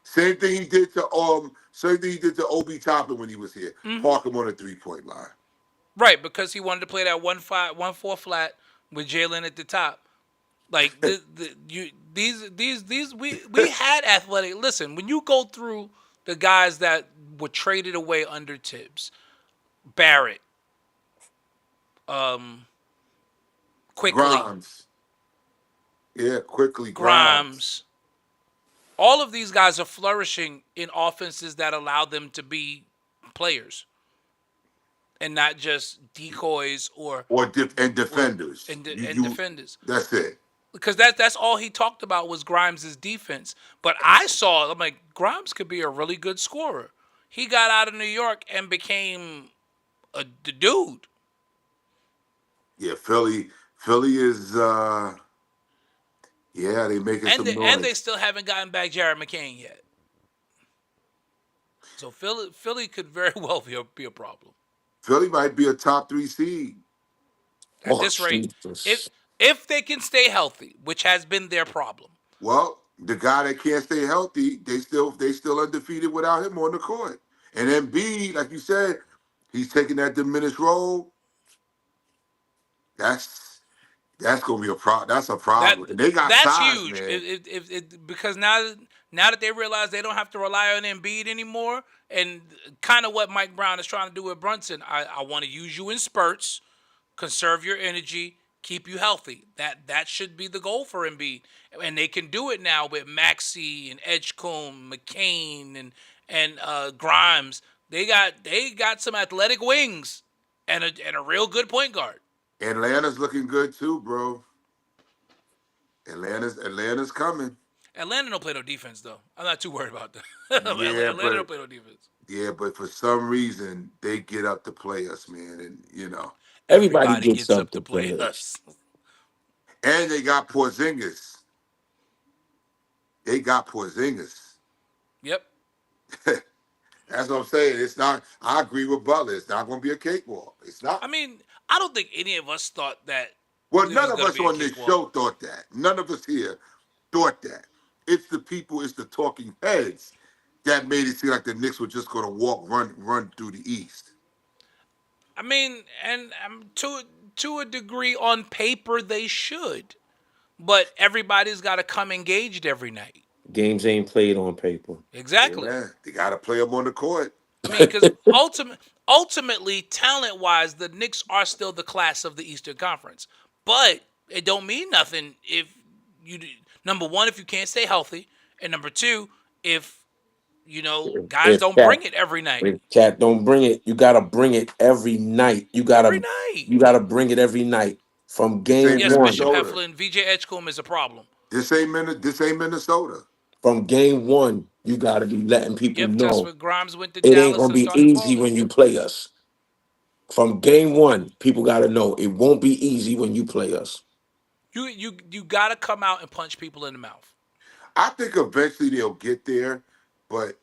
Same thing he did to Obi Toppin when he was here. Park him on the 3-point line. Right, because he wanted to play that 1-4 flat with Jalen at the top. Like we had athletic. Listen, when you go through the guys that were traded away under Tibbs, Barrett, quickly Grimes. Yeah, quickly Grimes. All of these guys are flourishing in offenses that allow them to be players and not just decoys And defenders. and You- defenders. That's it. Because that's all he talked about was Grimes' defense. But I'm like, Grimes could be a really good scorer. He got out of New York and became the dude. Yeah, Philly is they making some noise. And they still haven't gotten back Jared McCain yet. So Philly could very well be a problem. Philly might be a top 3 seed. At this rate, Jesus. if they can stay healthy, which has been their problem. Well, the guy that can't stay healthy, they still undefeated without him on the court. And then B, like you said, he's taking that diminished role. That's gonna be a problem. That's a problem. And they got That's size, huge. man. Because now that they realize they don't have to rely on Embiid anymore, and kind of what Mike Brown is trying to do with Brunson, I want to use you in spurts, conserve your energy, keep you healthy. That should be the goal for Embiid, and they can do it now with Maxey and Edgecombe, McCain, and Grimes. They got some athletic wings and a real good point guard. Atlanta's looking good too, bro. Atlanta's coming. Atlanta don't play no defense though. I'm not too worried about that. Yeah, Atlanta don't play no defense. Yeah, but for some reason they get up to play us, man, and Everybody gets up to to play us. us. and they got Porzingis. They got Porzingis. Yep. That's what I'm saying. It's not. I agree with Butler. It's not going to be a cakewalk. It's not. I mean, I don't think any of us thought that. Well, it was none of gonna us be a on this cakewalk. show thought that. None of us here thought that. It's the people. It's the talking heads that made it seem like the Knicks were just going to run through the East. I mean, and to a degree, on paper they should, but everybody's got to come engaged every night. Games ain't played on paper. Exactly. Yeah, they got to play them on the court. I mean, because ultimately, talent wise, the Knicks are still the class of the Eastern Conference, but it don't mean nothing if you number one if you can't stay healthy, and number two if guys If don't Cat, bring it every night. if Cat don't bring it, you gotta bring it every night. Every night. You gotta bring it every night from This game ain't Yes, one. Bishop Minnesota. Heflin, VJ Edgecombe is a problem. This ain't Minnesota. From game one, you gotta be letting people Yep, that's know what Grimes went to it ain't Dallas gonna and be started easy balling. when you play us. From game one, people gotta know it won't be easy when you play us. You got to come out and punch people in the mouth. I think eventually they'll get there, but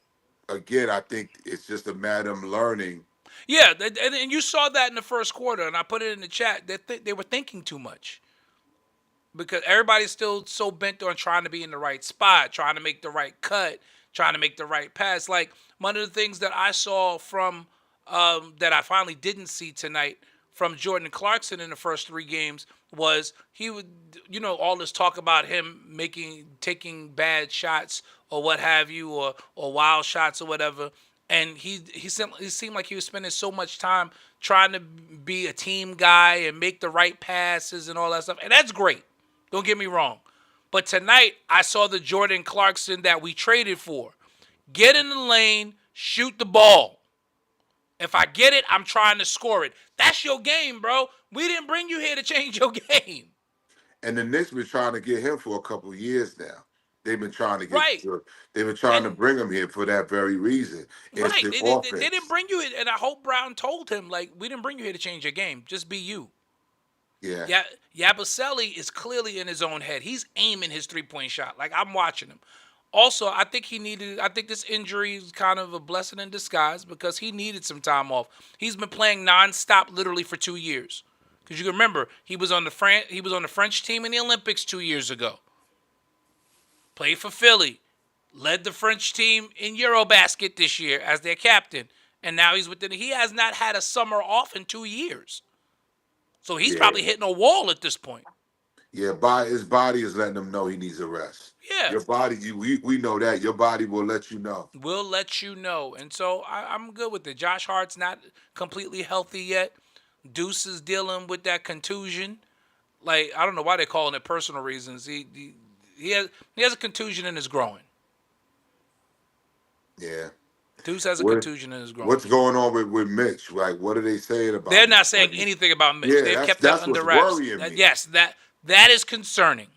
again, I think it's just a matter of learning. Yeah, and you saw that in the first quarter, and I put it in the chat. They were thinking too much because everybody's still so bent on trying to be in the right spot, trying to make the right cut, trying to make the right pass. Like one of the things that I saw from that I finally didn't see tonight from Jordan Clarkson in the first three games was he would, all this talk about him taking bad shots or what have you, or wild shots or whatever. And he seemed like he was spending so much time trying to be a team guy and make the right passes and all that stuff. And that's great. Don't get me wrong. But tonight, I saw the Jordan Clarkson that we traded for. Get in the lane, shoot the ball. If I get it, I'm trying to score it. That's your game, bro. We didn't bring you here to change your game. And the Knicks been trying to get him for a couple of years now. They've been trying to get. Right. They've been trying to And bring him here for that very reason. It's right. the They didn't offense. bring you here. And I hope Brown told him, like, we didn't bring you here to change your game. Just be you. Yeah. Yeah, Yabusele is clearly in his own head. He's aiming his 3-point shot. Like I'm watching him. Also, I think this injury is kind of a blessing in disguise because he needed some time off. He's been playing nonstop literally for 2 years. Because you can remember, he was on the French team in the Olympics 2 years ago. Played for Philly. Led the French team in Eurobasket this year as their captain. And now he has not had a summer off in 2 years. So he's Yeah. probably hitting a wall at this point. Yeah. His body is letting him know he needs a rest. Yeah. Your body, we know that. Your body will let you know. We'll let you know. And so I'm good with it. Josh Hart's not completely healthy yet. Deuce is dealing with that contusion. Like, I don't know why they're calling it personal reasons. He has a contusion in his groin. Yeah. Deuce has a What, contusion in his groin. what's going on with Mitch? Like, what are they saying about They're him? not saying anything about Mitch. Yeah, They've kept that that's under what's wraps. worrying me. Yes, that is concerning.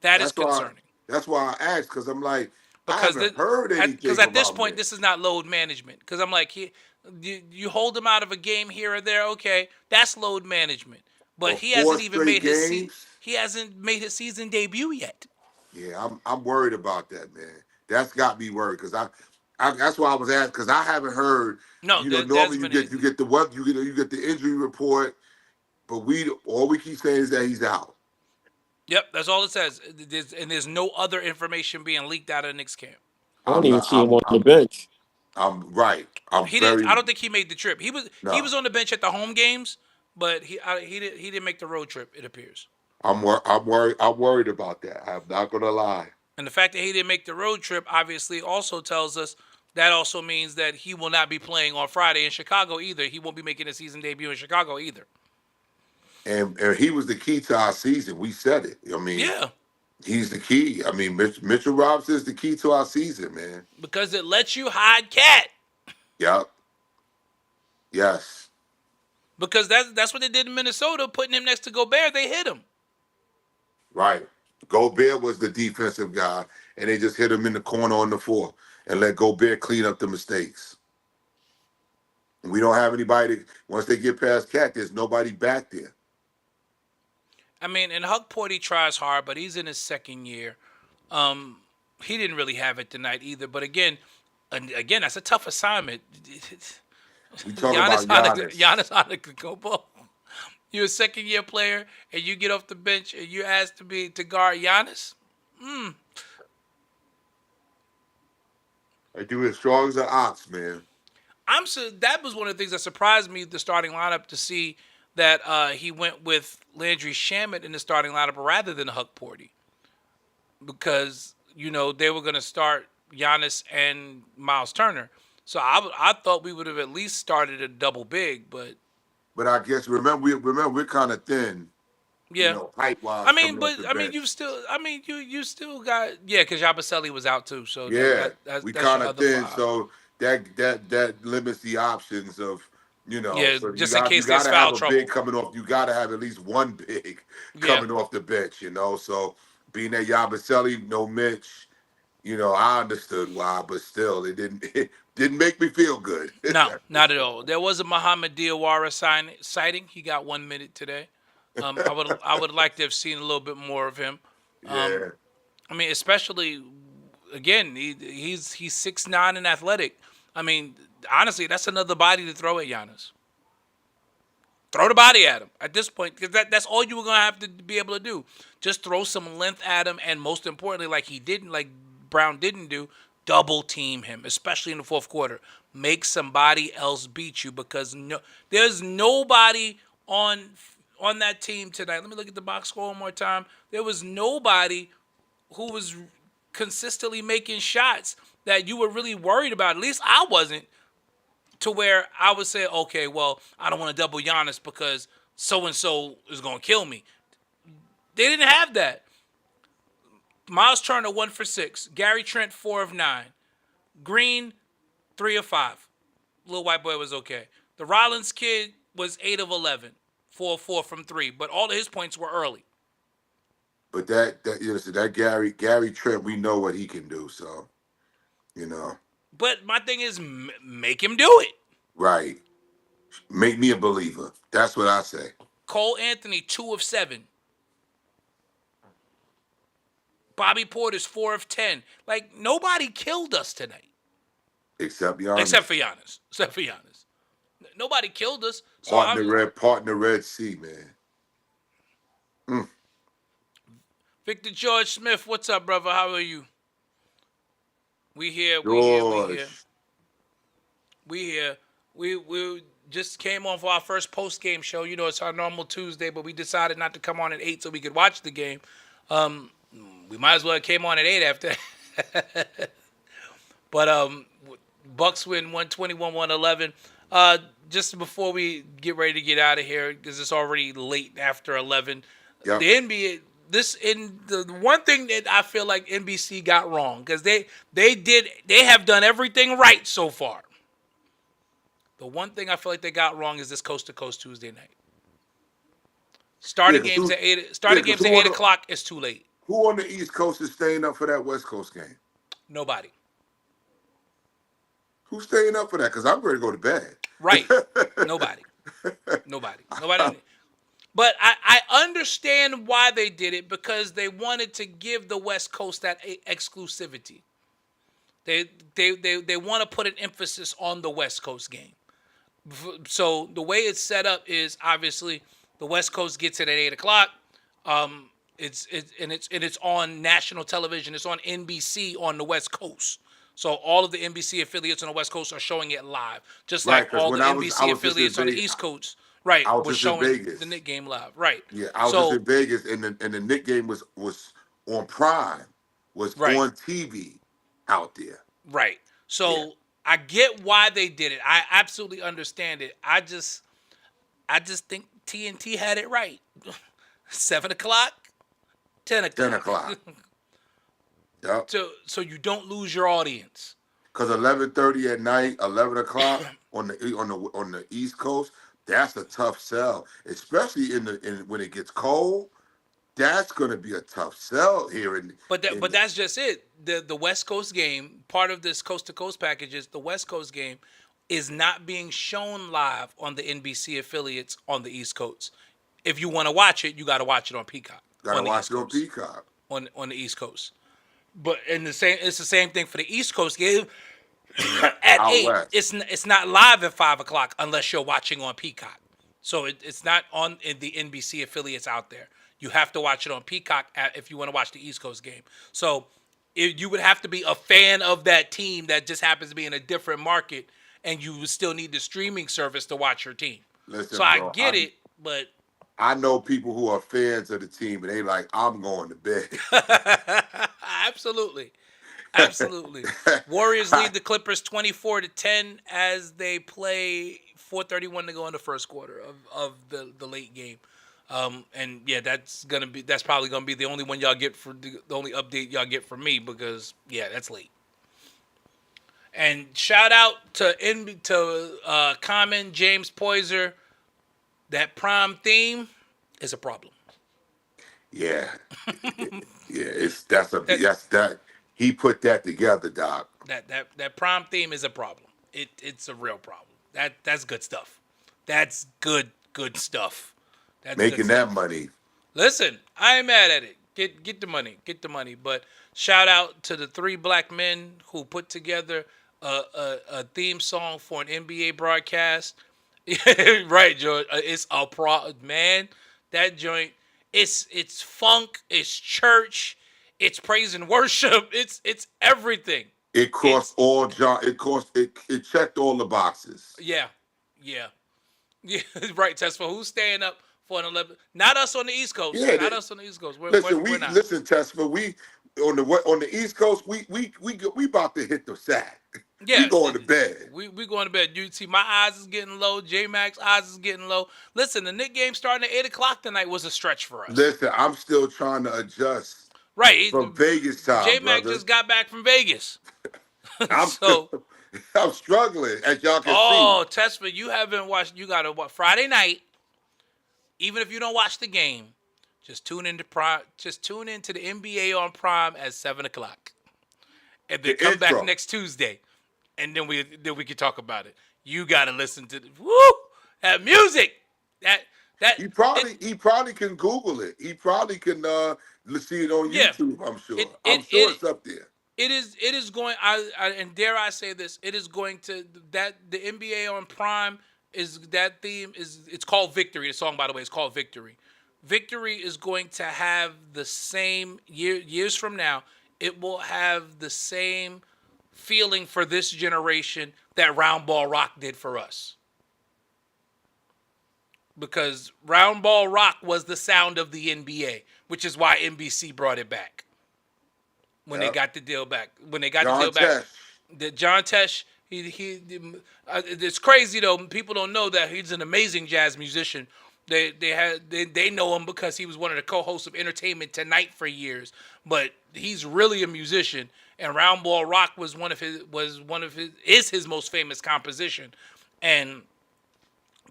That is concerning. That's why I asked, because I'm like, I Because haven't heard anything at this about point, Mitch. this is not load management. Because I'm like, you hold him out of a game here or there, okay, that's load management. But For he 4 hasn't even straight made games? he hasn't made his season debut yet. Yeah, I'm worried about that, man. That's got me worried because I that's why I was asking because I haven't heard. No, Normally you get the what you get the injury report, but all we keep saying is that he's out. Yep, that's all it says. There's no other information being leaked out of the Knicks camp. I don't I'm even not. see him on the bench. I'm right. I'm He didn't. very I don't think he made the trip. He no. was on the bench at the home games, but he didn't make the road trip. It appears. I'm worried. I'm worried about that. I'm not gonna lie. And the fact that he didn't make the road trip obviously also tells us that also means that he will not be playing on Friday in Chicago either. He won't be making a season debut in Chicago either. And he was the key to our season. We said it. I mean, Yeah, he's the key. I mean, Mitchell Robinson is the key to our season, man. because it lets you hide Cat. Yep. Yes. Because that's what they did in Minnesota, putting him next to Gobert. They hit him. Right. Gobert was the defensive guy, and they just hit him in the corner on the floor and let Gobert clean up the mistakes. We don't have anybody. Once they get past Cat, there's nobody back there. I mean, and Huckport, he tries hard, but he's in his second year. He didn't really have it tonight either. But again, that's a tough assignment. We talking about Giannis. Giannis Antetokounmpo. You're a second year player, and you get off the bench, and you're asked to guard Giannis. I do as strong as an ox, man. That was one of the things that surprised me, the starting lineup, to see that he went with Landry Shamet in the starting lineup rather than Huck Porty, because they were going to start Giannis and Miles Turner. So I thought we would have at least started a double big, but But I guess remember we're kind of thin, yeah. height wise coming off But the you bench. still, you still got, yeah, because Yabusele was out too, so Yeah, we that's kind your of other thin, five. so that limits the options of Yeah, So just in you case got there's to have foul a big trouble. coming off. You got to have at least one big Yeah, coming off the bench. So being that Yabusele, no Mitch, I understood why, but still, it didn't it didn't make me feel good. no, That's for not at all. sure. There was a Muhammad Diawara sighting. He got 1 minute today. I would like to have seen a little bit more of him. Um, Yeah, especially again, he's 6'9" and athletic. I mean, honestly, that's another body to throw at Giannis. Throw the body at him at this point, because that's all you were gonna have to be able to do. Just throw some length at him, and most importantly, like Brown didn't do, double team him, especially in the fourth quarter. Make somebody else beat you, because there's nobody on that team tonight. Let me look at the box score one more time. There was nobody who was consistently making shots that you were really worried about. At least I wasn't, to where I would say, okay, well, I don't want to double Giannis because so and so is going to kill me. They didn't have that. Miles Turner 1 for 6. Gary Trent 4 of 9. Green 3 of 5. Little white boy was okay. The Rollins kid was 8 of 11. 4 of 4 from 3. But all of his points were early. but that Gary Trent, we know what he can do. So you know, But my thing is, make him do it. right? Make me a believer. That's what I say. Cole Anthony 2 of 7. Bobby Porter's 4 of 10. Like, nobody killed us tonight. Except Except Giannis. for Giannis. Except for Giannis. Nobody killed us. So Part in the Red Sea, man. Victor George Smith, what's up, brother? How are you? We here. George. We here. We just came on for our first post game show. It's our normal Tuesday, but we decided not to come on at 8 so we could watch the game. We might as well have came on at 8 after. But Bucks win 121-111. Just before we get ready to get out of here, because it's already late after 11. Yep. The NBA, the one thing that I feel like NBC got wrong, because they have done everything right so far. The one thing I feel like they got wrong is this coast to coast Tuesday night. Starting games at 8 o'clock is too late. Who on the East Coast is staying up for that West Coast game? Nobody. Who's staying up for that? Because I'm ready to go to bed. Right. Nobody. But I understand why they did it, because they wanted to give the West Coast that exclusivity. They want to put an emphasis on the West Coast game. So the way it's set up is, obviously the West Coast gets it at 8 o'clock. It's on national television. It's on NBC on the West Coast. So all of the NBC affiliates on the West Coast are showing it live, just Right, like 'cause all when the I was NBC just in affiliates on the Vegas- East Coast, right, I was was just in showing Vegas. the Knick game live, right? Yeah, I was just in Vegas, and the Knick game was on Prime, was Right. on TV out there. Right. So Yeah. I get why they did it. I absolutely understand it. I just think TNT had it right. 7 o'clock, 10 o'clock. 10 o'clock. Yep. So you don't lose your audience. Because 11:30 at night, 11 o'clock on the East Coast, that's a tough sell, especially when it gets cold. That's going to be a tough sell here. But that's just it. The West Coast game, part of this coast to coast package, is the West Coast game is not being shown live on the NBC affiliates on the East Coast. If you want to watch it, you got to watch it on Peacock. Gotta watch it on Peacock. On the East Coast. But it's the same thing for the East Coast game. At Out 8, west. it's not live at 5 o'clock unless you're watching on Peacock. So it's not on the NBC affiliates out there. You have to watch it on Peacock if you want to watch the East Coast game. So you would have to be a fan of that team that just happens to be in a different market, and you would still need the streaming service to watch your team. So Listen, I bro, get it, but I know people who are fans of the team, and they like, I'm going to bed. absolutely, absolutely. Warriors lead the Clippers 24-10 as they play 4:31 to go in the first quarter of the late game. And yeah, that's probably gonna be the only one y'all get for the only update y'all get from me, because yeah, that's late. And shout out to Common James Poyser. That prom theme is a problem. Yeah, it's that's a That that's that he put that together, Doc. that prom theme is a problem. It's a real problem. That's good stuff. That's good stuff. That's good Making that stuff. money. Listen, I ain't mad at it. Get the money. Get the money. But shout out to the three black men who put together a theme song for an NBA broadcast. Right, George. It's a man. That joint. It's funk. It's church. It's praise and worship. It's everything. It crossed It's all John. It checked all the boxes. yeah, yeah. Yeah, right, Tesla. Who's staying up for an 11? Not us on the East Coast. Yeah, Not us on the East Coast. listen, We're not. listen, Tesla. We on the East Coast. We about to hit the sack. We Yeah, going to bed. we going to bed. You see, my eyes is getting low. J Mac's eyes is getting low. Listen, the Knick game starting at 8 o'clock tonight was a stretch for us. Listen, I'm still trying to adjust Right. from Vegas time, J Mac brother. just got back from Vegas. I'm So, I'm struggling, as y'all can oh, see. Tesfa, you haven't watched. You got to watch Friday night. Even if you don't watch the game, just tune into Prime. Just tune into the NBA on Prime at 7 o'clock, and then The come back intro. next Tuesday, and then we can talk about it. You got to listen to that music. That He probably can Google it. He probably can see it on yeah. YouTube. I'm sure. It I'm it sure it it's up there. it is going. I and dare I say this? It is going to that the NBA on Prime is that theme is it's called Victory. The song, by the way, is called Victory. Victory is going to have the same years from now. It will have the same feeling for this generation that Round Ball Rock did for us. Because Round Ball Rock was the sound of the NBA, which is why NBC brought it back when they Yep. got the deal back. When they got the John deal back, Tesh. the John Tesh, it's crazy though. People don't know that he's an amazing jazz musician. They know him because he was one of the co-hosts of Entertainment Tonight for years. But he's really a musician, and Round Ball Rock was his most famous composition, and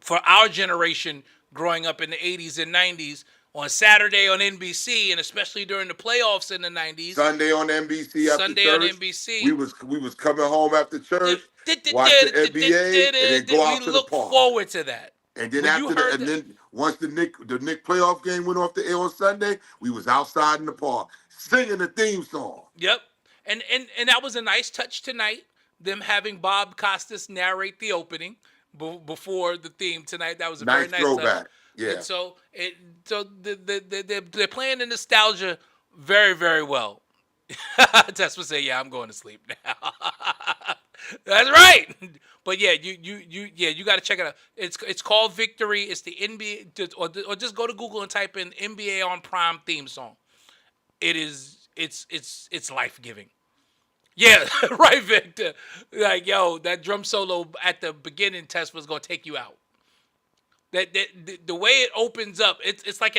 for our generation growing up in the 80s and 90s on Saturday on NBC, and especially during the playoffs in the 90s. Sunday on NBC after Sunday church. on NBC. We was coming home after church, watch the NBA, and then go out to the look park. forward to that. And then When you heard that- then once the Nick playoff game went off the air on Sunday, we was outside in the park singing the theme song. Yep. And that was a nice touch tonight, them having Bob Costas narrate the opening before the theme tonight. That was a very Nice nice throwback. touch. Yeah. And so they're playing the nostalgia very, very well. Tesla say, "Yeah, I'm going to sleep now." That's right. But yeah, you got to check it out. It's called Victory. It's the NBA, or just go to Google and type in NBA on Prime theme song. It's life giving. Yeah, right, Victor. Like, yo, that drum solo at the beginning test was gonna take you out. That the way it opens up, it's like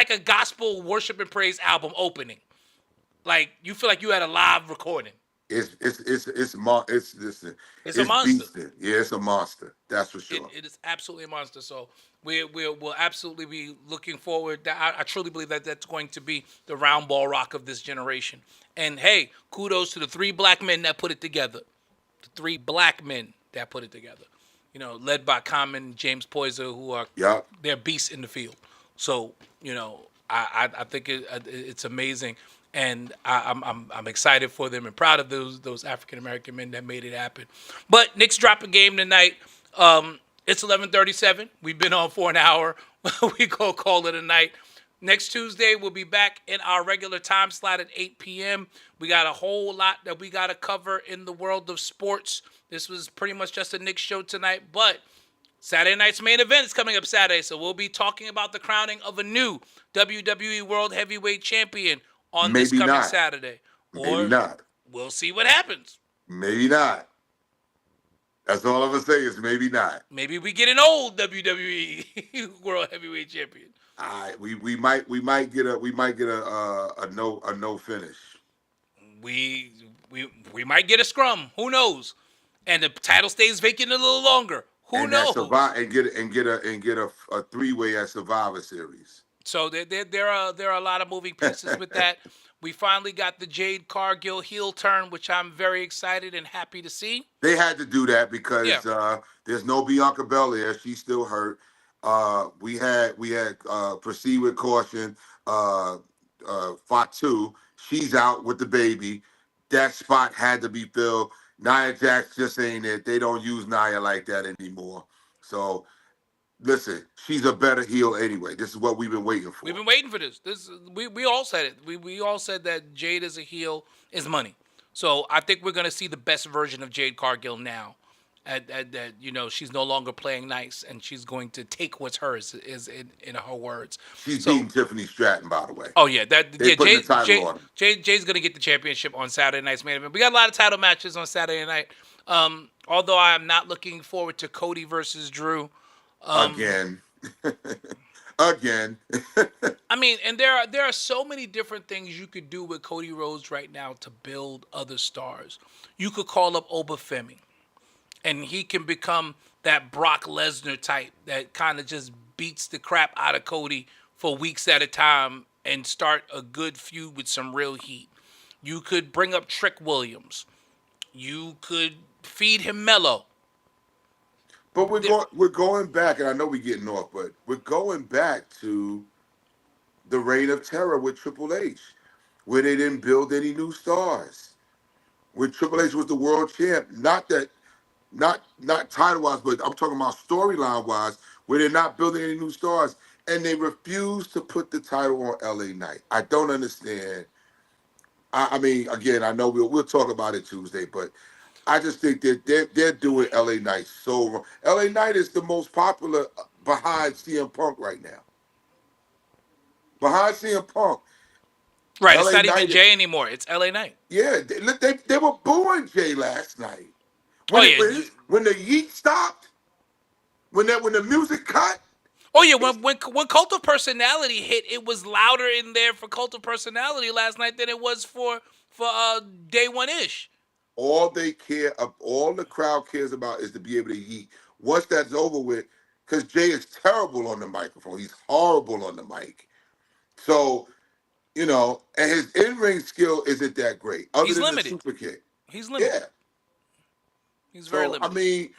a gospel worship and praise album opening. Like you feel like you had a live recording. It's a monster. Beastin'. Yeah, it's a monster. That's for sure. It is absolutely a monster. So we'll absolutely be looking forward. I truly believe that that's going to be the Round Ball Rock of this generation. And hey, kudos to the three black men that put it together. The three black men that put it together. You know, led by Common and James Poyser, who are they're beasts in the field. So you know, I think it's amazing. And I'm excited for them and proud of those African American men that made it happen. But Knicks drop a game tonight. It's 11:37. We've been on for an hour. We go call it a night. Next Tuesday, we'll be back in our regular time slot at 8 p.m. We got a whole lot that we got to cover in the world of sports. This was pretty much just a Knicks show tonight, but Saturday night's main event is coming up Saturday, so we'll be talking about the crowning of a new WWE World Heavyweight Champion on this Maybe coming not. Saturday. Maybe Or not. we'll see what happens. Maybe not. That's all I'm gonna say is maybe not. Maybe we get an old WWE World Heavyweight Champion. We might get a no finish. We might get a scrum. Who knows? And the title stays vacant a little longer. Who knows? And get a 3-way at Survivor Series. So there are a lot of moving pieces with that. We finally got the Jade Cargill heel turn, which I'm very excited and happy to see. They had to do that because there's no Bianca Belair. She's still hurt. We had proceed with caution. Fatu, she's out with the baby. That spot had to be filled. Nia Jax just ain't it. They don't use Nia like that anymore. So listen, she's a better heel anyway. This is what we've been waiting for. We've been waiting for this. We all said it. We all said that Jade as a heel is money. So I think we're gonna see the best version of Jade Cargill now. That she's no longer playing nice, and she's going to take what's hers. Is in her words. She's beating Tiffany Stratton, by the way. Oh yeah, Jay's gonna get the championship on Saturday night's main event. We got a lot of title matches on Saturday night. Although I am not looking forward to Cody versus Drew. Again. Again. I mean, and there are so many different things you could do with Cody Rhodes right now to build other stars. You could call up Obafemi, and he can become that Brock Lesnar type that kind of just beats the crap out of Cody for weeks at a time and start a good feud with some real heat. You could bring up Trick Williams. You could feed him Mello. But we're going back, and I know we're getting off, but we're going back to the Reign of Terror with Triple H, where they didn't build any new stars. Where Triple H was the world champ, not title wise, but I'm talking about storyline wise, where they're not building any new stars, and they refuse to put the title on LA Knight. I don't understand. I mean, again, I know we'll talk about it Tuesday, but I just think that they're doing LA Knight so wrong. LA Knight is the most popular behind CM Punk right now. Behind CM Punk. Right, LA it's not Knight even Jay anymore. It's LA Knight. Yeah, they were booing Jay last night. When the yeet stopped, when the music cut. Oh yeah, when Cult of Personality hit, it was louder in there for Cult of Personality last night than it was for Day One Ish. All the crowd cares about is to be able to yeet. Once that's over with, because Jay is terrible on the microphone. He's horrible on the mic. So, and his in-ring skill isn't that great. Other than limited. The super kick. He's limited. Yeah. He's very limited.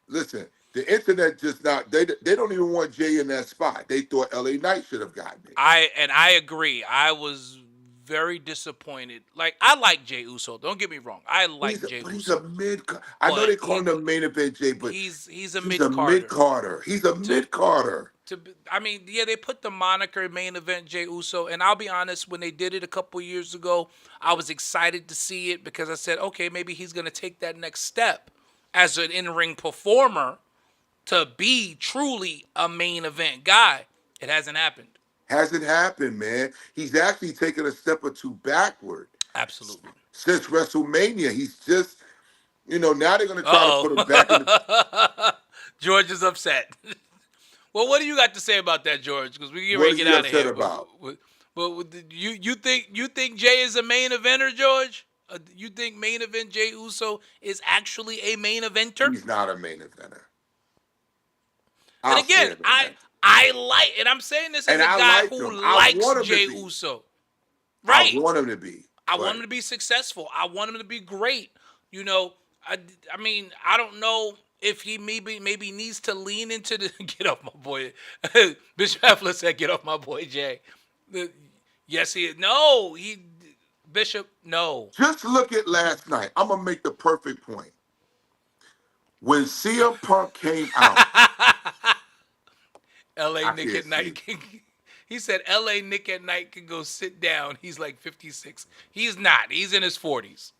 Listen, the internet just not, they don't even want Jay in that spot. They thought LA Knight should have gotten it. I agree. I was very disappointed. Like, I like Jey Uso. Don't get me wrong. I like Jey Uso. But he's a mid. I know they call him the main event Jay, but he's a mid-carder. He's a mid-carder. They put the moniker main event Jey Uso, and I'll be honest, when they did it a couple years ago, I was excited to see it because I said, okay, maybe he's going to take that next step as an in-ring performer to be truly a main event guy. It hasn't happened. Hasn't happened, man. He's actually taken a step or two backward. Absolutely. Since WrestleMania, he's just, now they're going to try to put him back in the... George is upset. Well, what do you got to say about that, George? Because we get ready to get out of here. But you think Jay is a main eventer, George? You think main event Jey Uso is actually a main eventer? He's not a main eventer. And again, I like, and I'm saying this as a guy who likes Jey Uso. Right. I want him to be. I want him to be successful. I want him to be great. I mean, I don't know if he maybe needs to lean into the get off my boy. Bishop Heffler said, "Get off my boy Jay." Yes, he is. No, Bishop. No. Just look at last night. I'm gonna make the perfect point. When CM Punk came out. L.A. I Nick can't at see. night. He said L.A. Nick at night can go sit down. He's like 56. He's not. He's in his 40s.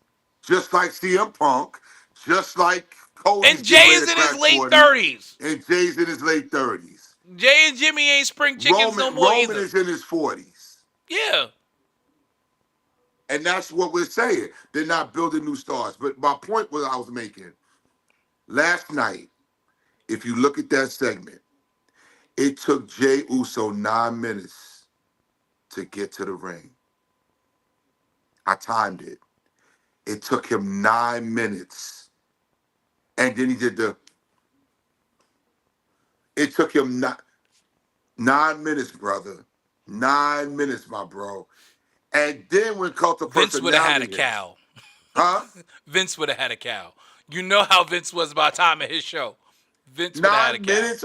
Just like CM Punk, just like Cody's And Jay getting ready is to in his crack late 40, 30s. and Jay's in his late 30s. Jay and Jimmy ain't spring chickens no more Roman either. is in his 40s. Yeah. And that's what we're saying. They're not building new stars. But my point was I was making last night, if you look at that segment, it took Jay Uso 9 minutes to get to the ring. I timed it. It took him 9 minutes. And then he did it took him 9 minutes, brother. 9 minutes, my bro. And then when Cult of Vince would have had a Personality hits, cow. huh? Vince would have had a cow. You know how Vince was by the time of his show. Vince would have had a Nine cow. minutes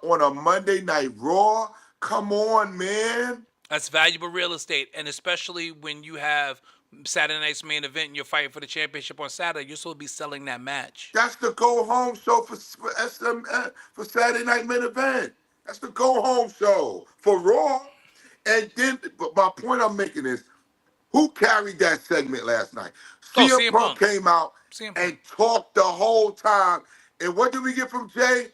on a Monday Night Raw. Come on, man. That's valuable real estate, and especially when you have Saturday night's main event and you're fighting for the championship on Saturday, you're supposed to be selling that match. That's the go home show for for Saturday Night Main Event. That's the go home show for Raw. And then, but my point I'm making is, who carried that segment last night? Oh, CM CM Punk Punk. came out CM Punk. and talked the whole time. And what did we get from Jay?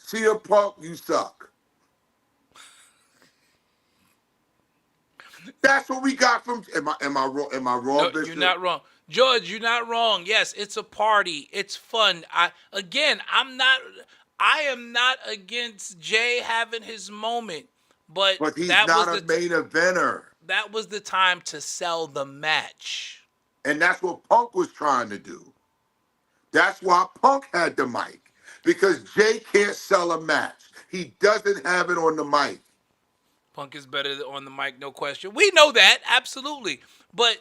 CM Punk, you suck. That's what we got from. Am I wrong? Am I wrong, No, Bishop? you're not wrong. George, you're not wrong. Yes, it's a party. It's fun. I am not against Jay having his moment, but But he's that not was a the main eventer. that was the time to sell the match. And that's what Punk was trying to do. That's why Punk had the mic. Because Jay can't sell a match. He doesn't have it on the mic. Punk is better on the mic, no question. We know that, absolutely. But,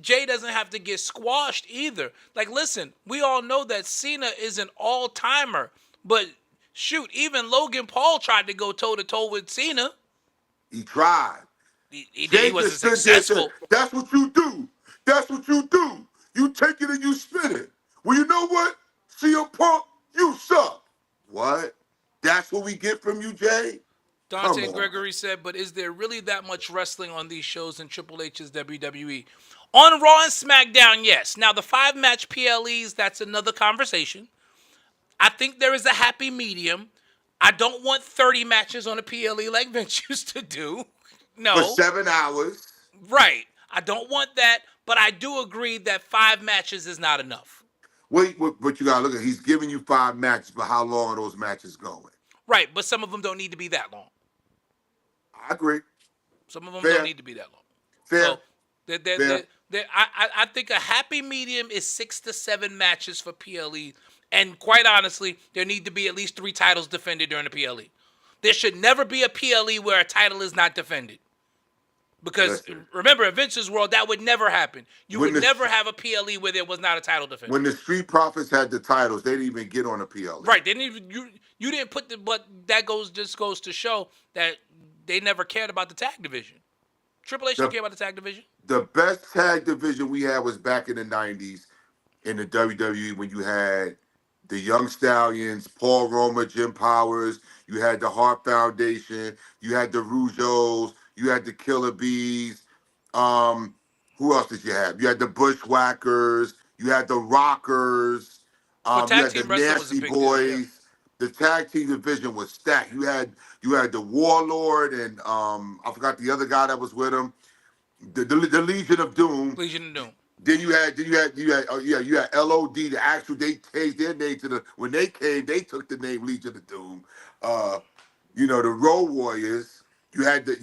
Jay doesn't have to get squashed either. Like, listen, we all know that Cena is an all-timer. But, shoot, even Logan Paul tried to go toe-to-toe with Cena. He tried. He Jay wasn't just stood there and successful. said, that's what you do. That's what you do. You take it and you spin it. Well, you know what? CM Punk, you suck. What? That's what we get from you, Jay? Dante Come on. Gregory said, but is there really that much wrestling on these shows in Triple H's WWE? On Raw and SmackDown, yes. Now, the 5-match PLEs, that's another conversation. I think there is a happy medium. I don't want 30 matches on a PLE like Vince used to do. No. For 7 hours. Right. I don't want that, but I do agree that 5 matches is not enough. Wait, but you gotta look at. He's giving you 5 matches, but how long are those matches going? Right, but some of them don't need to be that long. I agree. Some of them Fair. don't need to be that long. Fair. So, Fair. I think a happy medium is 6 to 7 matches for PLE. And quite honestly, there need to be at least 3 titles defended during the PLE. There should never be a PLE where a title is not defended. Because remember, in Vince's world, that would never happen. You would never have a PLE where there was not a title defended. When the Street Profits had the titles, they didn't even get on a PLE. Right. They didn't even, you didn't put but that just goes to show that they never cared about the tag division. Triple H didn't care about the tag division. The best tag division we had was back in the 90s in the WWE when you had the Young Stallions, Paul Roma, Jim Powers. You had the Hart Foundation. You had the Rougeaus. You had the Killer Bees. Who else did you have? You had the Bushwhackers. You had the Rockers. You had the Nasty Boys. Yeah. The tag team division was stacked. You had the Warlord and I forgot the other guy that was with him. The Legion of Doom. Legion of Doom. Then you had LOD. The actual they changed their name to when they came, they took the name Legion of Doom. The Road Warriors. You had the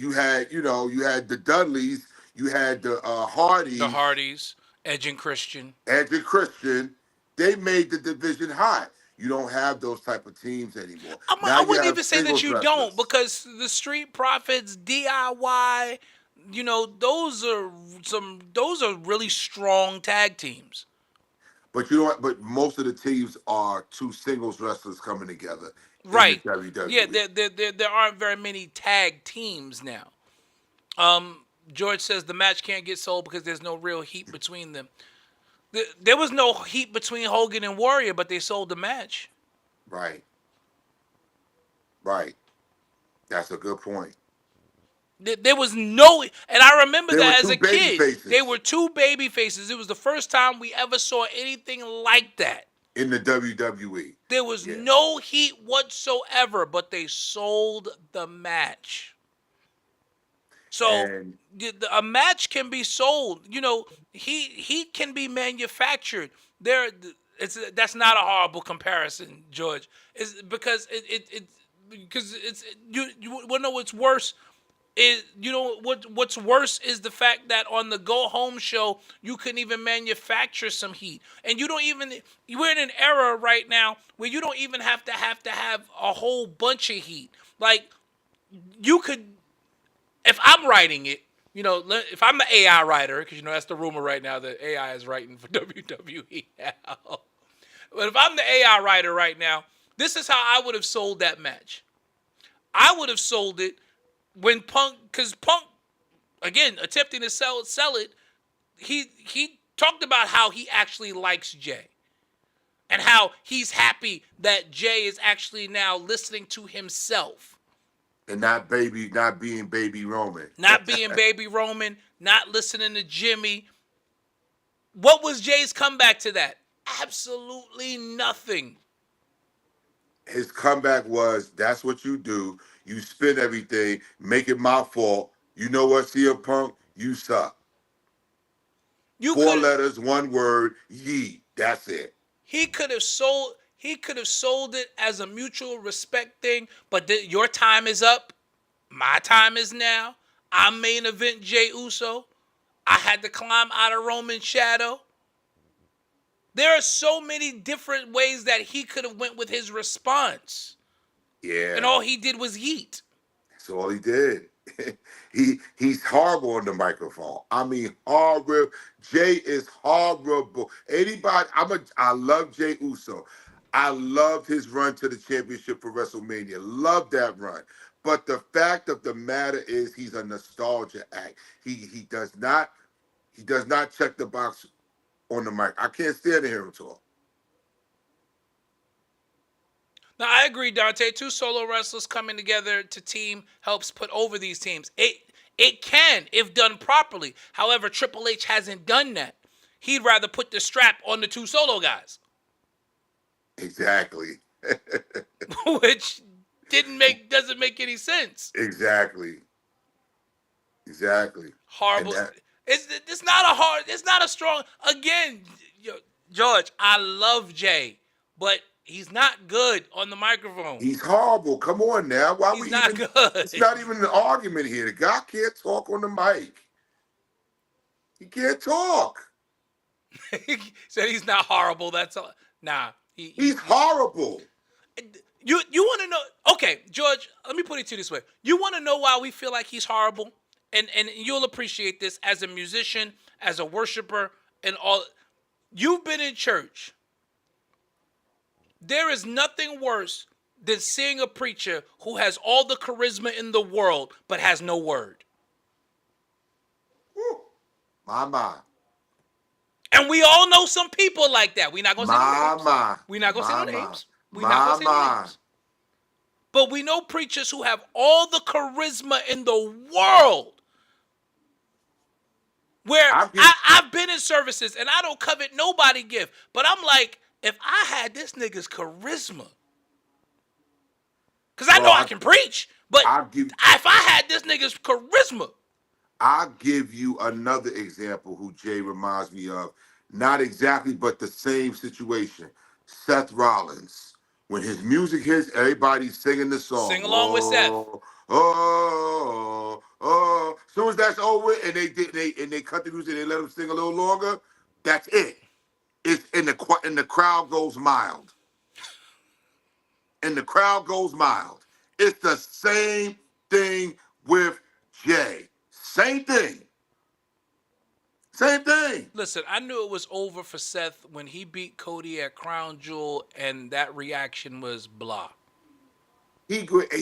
Dudleys. You had the Hardys. The Hardys, Edge and Christian. They made the division hot. You don't have those type of teams anymore. I wouldn't even say that you don't, because the Street Profits, DIY, those are really strong tag teams. But you know what? But most of the teams are 2 singles wrestlers coming together. Right. In the WWE. Yeah, there aren't very many tag teams now. George says the match can't get sold because there's no real heat between them. There was no heat between Hogan and Warrior, but they sold the match. Right. Right. That's a good point. There was no, and I remember There were that as two a baby kid. They faces were two baby faces. It was the first time we ever saw anything like that. in the WWE. There was Yeah. no heat whatsoever, but they sold the match. So And a match can be sold. You know, heat can be manufactured. There, that's not a horrible comparison, George. Is because it because you want to know what's worse is, you know what's worse is the fact that on the go home show you couldn't even manufacture some heat, and you don't even, we're in an era right now where you don't even have a whole bunch of heat. Like, you could, if I'm writing it, you know, if I'm the AI writer, because you know that's the rumor right now that AI is writing for WWE now. But if I'm the AI writer right now, this is how I would have sold that match. I would have sold it when Punk, because Punk, again, attempting to sell it, he talked about how he actually likes Jay and how he's happy that Jay is actually now listening to himself, not being baby Roman. not being Baby Roman, not listening to Jimmy. What was Jay's comeback to that? Absolutely nothing. His comeback was, that's what you do. You spin everything, make it my fault. You know what, CM Punk? You suck. You Four could letters, one word, ye. That's it. he could have sold it as a mutual respect thing, but your time is up. My time is now. I'm main event Jay Uso. I had to climb out of Roman's shadow. There are so many different ways that he could have went with his response. Yeah. And all he did was yeet. That's all he did. He's horrible on the microphone. I mean, horrible. Jay is horrible. Anybody, I love Jay Uso. I loved his run to the championship for WrestleMania. Love that run. But the fact of the matter is, he's a nostalgia act. He does not check the box on the mic. I can't stand to hear him talk. Now, I agree, Dante. Two solo wrestlers coming together to team helps put over these teams. It can, if done properly. However, Triple H hasn't done that. He'd rather put the strap on the two solo guys, Exactly. which doesn't make any sense. Exactly. Exactly. And Horrible. that It's not a hard. It's not a strong. Again, George, I love Jay, but he's not good on the microphone. he's horrible. Come on now. Why He's we not even good. it's not even an argument here. The guy can't talk on the mic. He can't talk. He said he's not horrible. That's all. Nah, He's horrible. you want to know? Okay, George. Let me put it to you this way. You want to know why we feel like he's horrible, and you'll appreciate this as a musician, as a worshiper, and all. You've been in church. There is nothing worse than seeing a preacher who has all the charisma in the world but has no word. Whew. My. And we all know some people like that. We're not gonna say no names. My. We're not gonna say no My. names. We're not gonna say no names. But we know preachers who have all the charisma in the world. Where I've been in services and I don't covet nobody gift, but I'm like, if I had this nigga's charisma, because I know I can preach, but if I had this nigga's charisma. I'll give you another example who Jay reminds me of. Not exactly, but the same situation. Seth Rollins. When his music hits, everybody's singing the song. Sing along with Seth. Oh. As soon as that's over and they cut the music and they let him sing a little longer, that's it. It's and the crowd goes mild. And the crowd goes mild. It's the same thing with Jay. Same thing. Same thing. Listen, I knew it was over for Seth when he beat Cody at Crown Jewel, and that reaction was blah. He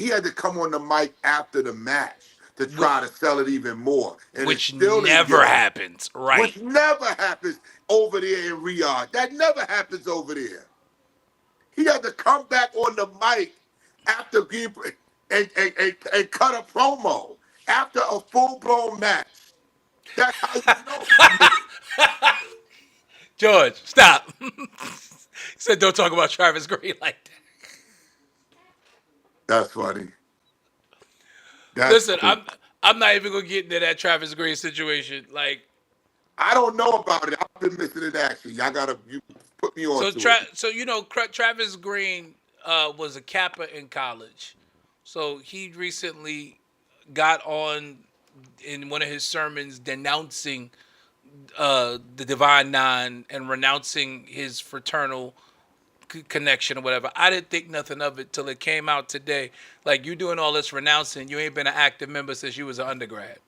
had to come on the mic after the match to try to sell it even more. And which still never happens, right? Which never happens over there in Riyadh. That never happens over there. He had to come back on the mic after being and cut a promo after a full blown match. That's how you know he's lit. George, stop. He said, "Don't talk about Travis Green like that." That's funny. That's Listen, funny. I'm not even gonna get into that Travis Green situation. Like, I don't know about it. I've been missing in action. You put me on to it. so Travis Green was a Kappa in college, so he recently got on in one of his sermons denouncing the Divine Nine and renouncing his fraternal connection or whatever. I didn't think nothing of it till it came out today. Like, you doing all this renouncing, you ain't been an active member since you was an undergrad.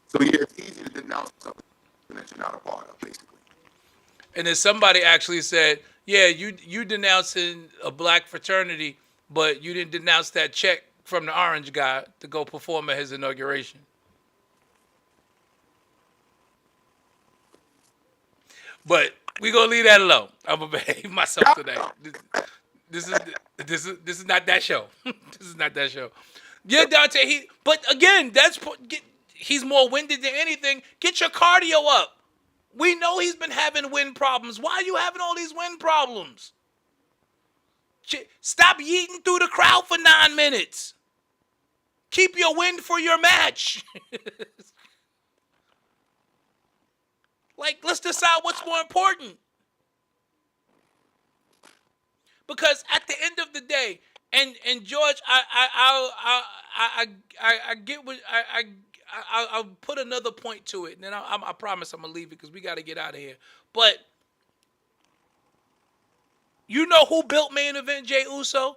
So yeah, it's easy to denounce something that you're not a part of, basically. And then somebody actually said, "Yeah, you denouncing a black fraternity, but you didn't denounce that check from the orange guy to go perform at his inauguration." But we gonna leave that alone. I'm gonna behave myself today. This is not that show. This is not that show. Yeah, Dante. But again, he's more winded than anything. Get your cardio up. We know he's been having wind problems. Why are you having all these wind problems? Stop yeeting through the crowd for 9 minutes. Keep your wind for your match. Like, let's decide what's more important. Because at the end of the day, and George, I get what I'll put another point to it, and then I promise I'm gonna leave it because we got to get out of here. But you know who built main event Jey Uso?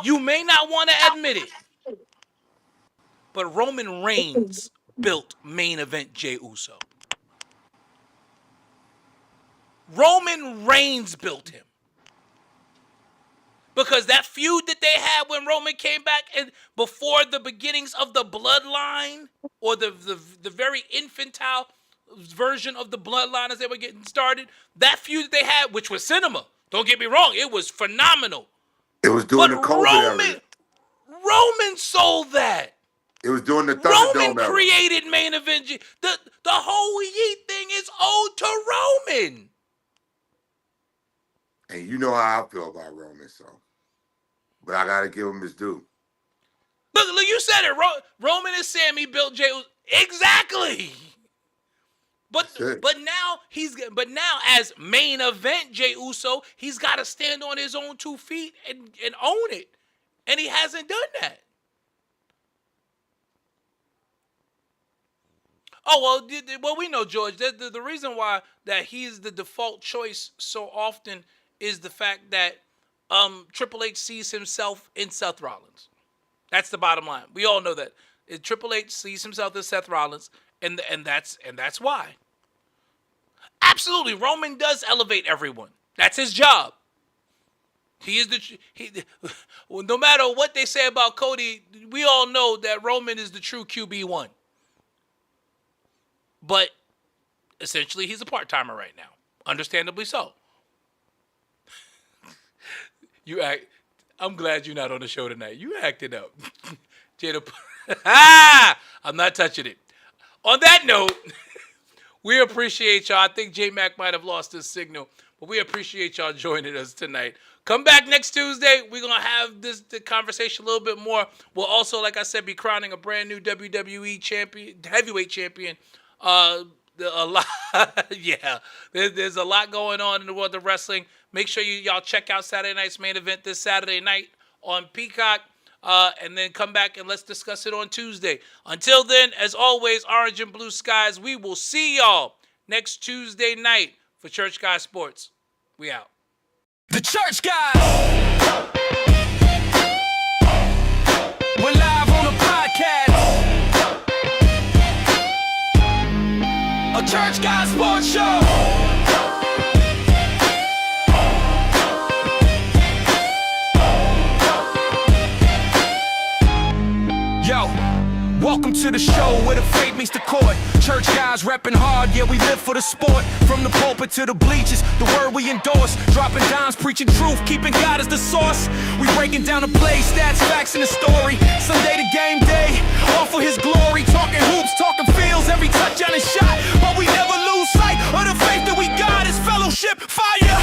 You may not want to admit it, but Roman Reigns built main event Jey Uso. Roman Reigns built him. Because that feud that they had when Roman came back and before the beginnings of the bloodline, or the very infantile version of the bloodline as they were getting started, that feud that they had, which was cinema, don't get me wrong, it was phenomenal. It was during the COVID era. Roman sold that. It was during the Roman Thunderdome era. created main event. The whole Yeet thing is owed to Roman. And you know how I feel about Roman, so. But I got to give him his due. Look, you said it. Roman and Sammy built Jey Uso. Exactly. But now as main event Jey Uso, he's got to stand on his own 2 feet and own it. And he hasn't done that. Oh, well, we know, George, the reason why that he's the default choice so often is the fact that Triple H sees himself in Seth Rollins. That's the bottom line. We all know that. Triple H sees himself as Seth Rollins, and that's why. Absolutely, Roman does elevate everyone. That's his job. He is no matter what they say about Cody, we all know that Roman is the true QB1. But essentially, he's a part-timer right now. Understandably so. I'm glad you're not on the show tonight. You acted up. Jada, I'm not touching it. On that note, we appreciate y'all. I think J-Mac might have lost his signal, but we appreciate y'all joining us tonight. Come back next Tuesday. We're going to have the conversation a little bit more. We'll also, like I said, be crowning a brand new WWE champion, heavyweight champion. A lot, yeah. There's a lot going on in the world of wrestling. Make sure y'all check out Saturday night's main event this Saturday night on Peacock, and then come back and let's discuss it on Tuesday. Until then, as always, Orange and Blue Skies. We will see y'all next Tuesday night for Church Guy Sports. We out. The Church Guys. We're live on the podcast. A Church Guy Sports Show. Yo, welcome to to the show where the faith meets the court. Church guys repping hard, yeah, we live for the sport. From the pulpit to the bleachers, the word we endorse. Dropping dimes, preaching truth, keeping God as the source. We breaking down the play, stats, facts, and the story. Sunday to game day, all for his glory. Talking hoops, talking fields, every touchdown and shot. But we never lose sight of the faith that we got is fellowship, fire.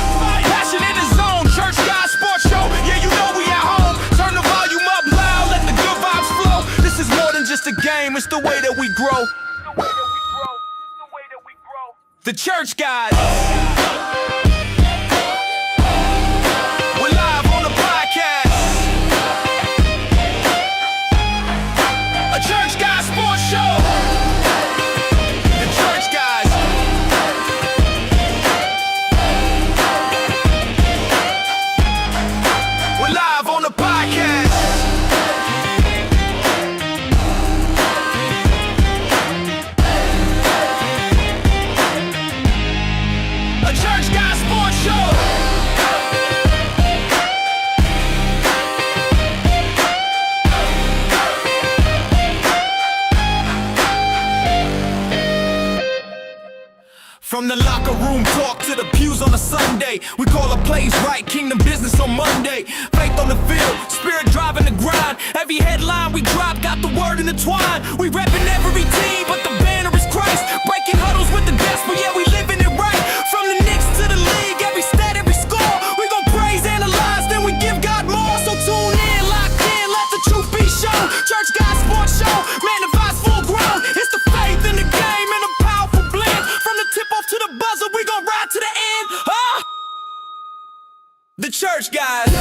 Passion in the zone, church guys, sports show. Yeah, you know we at home. Turn the volume up loud, let the good vibes flow. This is more than just a game, it's the way that we grow. The church guys. We're live on the podcast. A church guy sports show. The church guys. We're live on the podcast. A church guy sports show. From the locker room talk to the pews on a Sunday, we call our plays right, kingdom business on Monday. Faith on the field, spirit driving the grind. Every headline we drop got the word intertwined. We repping every team, but the banner is Christ. Breaking huddles with the gospel, yeah, we living it right. From the Knicks to the league, every stat, every score, we gon' praise, analyze, then we give God more. So tune in, locked in, let the truth be shown. Church guy sports show, man, the vibe's full grown. It's the faith in the game and a powerful blend. From the tip off to the buzzer, we gon' ride to the end. The church guys.